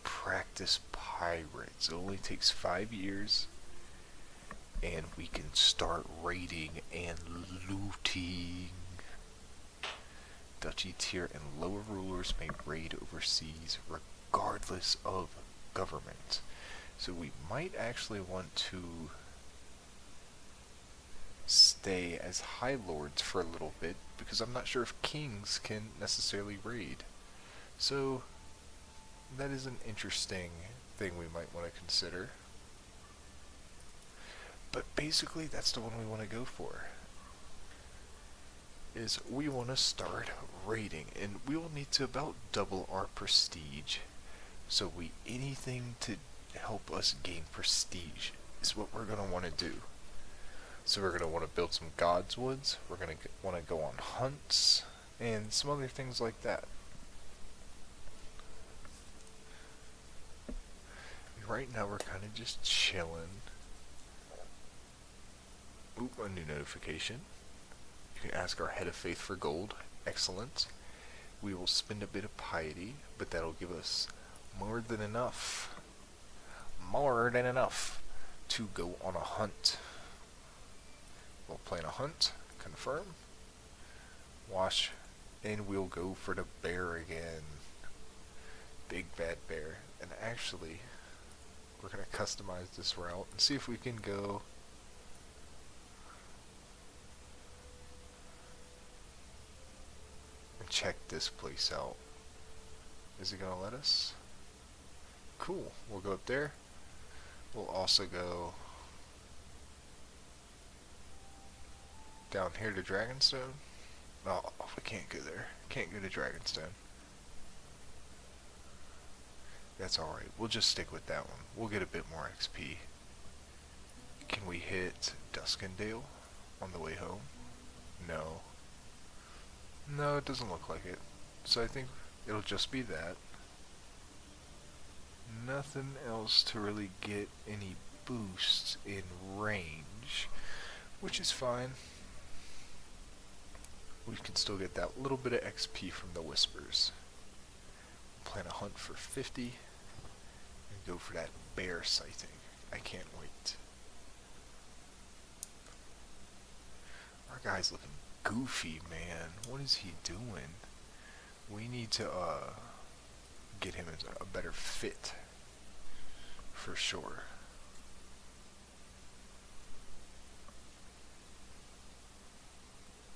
practice pirates. It only takes 5 years, and we can start raiding and looting. Duchy tier and lower rulers may raid overseas regardless of government. So we might actually want to stay as High Lords for a little bit, because I'm not sure if kings can necessarily raid. So that is an interesting thing we might want to consider. But basically that's the one we want to go for. Is we want to start raiding, and we will need to about double our prestige. So anything to help us gain prestige is what we're going to want to do. So we're going to want to build some godswoods, we're going to want to go on hunts, and some other things like that. And right now we're kind of just chilling. Oop, a new notification. You can ask our head of faith for gold. Excellent. We will spend a bit of piety, but that'll give us more than enough to go on a hunt. We'll plan a hunt, confirm, wash, and we'll go for the bear again. Big bad bear. And actually, we're going to customize this route and see if we can go and check this place out. Is it going to let us? Cool. We'll go up there. We'll also go down here to Dragonstone. Oh, we can't go there. Can't go to Dragonstone. That's alright. We'll just stick with that one. We'll get a bit more XP. Can we hit Duskendale on the way home? No. No, it doesn't look like it. So I think it'll just be that. Nothing else to really get any boosts in range, which is fine. We can still get that little bit of XP from the Whispers. Plan a hunt for 50 and go for that bear sighting. I can't wait. Our guy's looking goofy, man. What is he doing? We need to get him as a better fit for sure.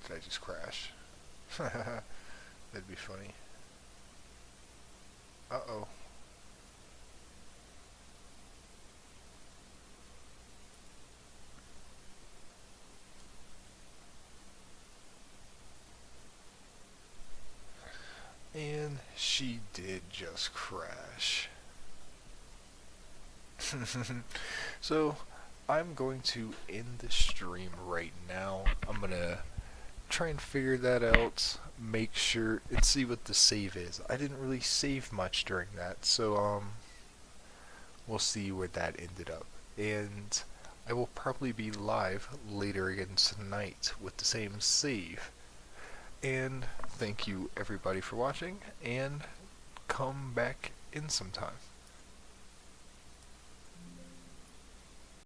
Did I just crash? That'd be funny. Uh-oh. And she did just crash. So, I'm going to end the stream right now. I'm gonna try and figure that out, make sure, and see what the save is. I didn't really save much during that, so we'll see where that ended up. And I will probably be live later again tonight with the same save. And thank you everybody for watching, and come back in sometime.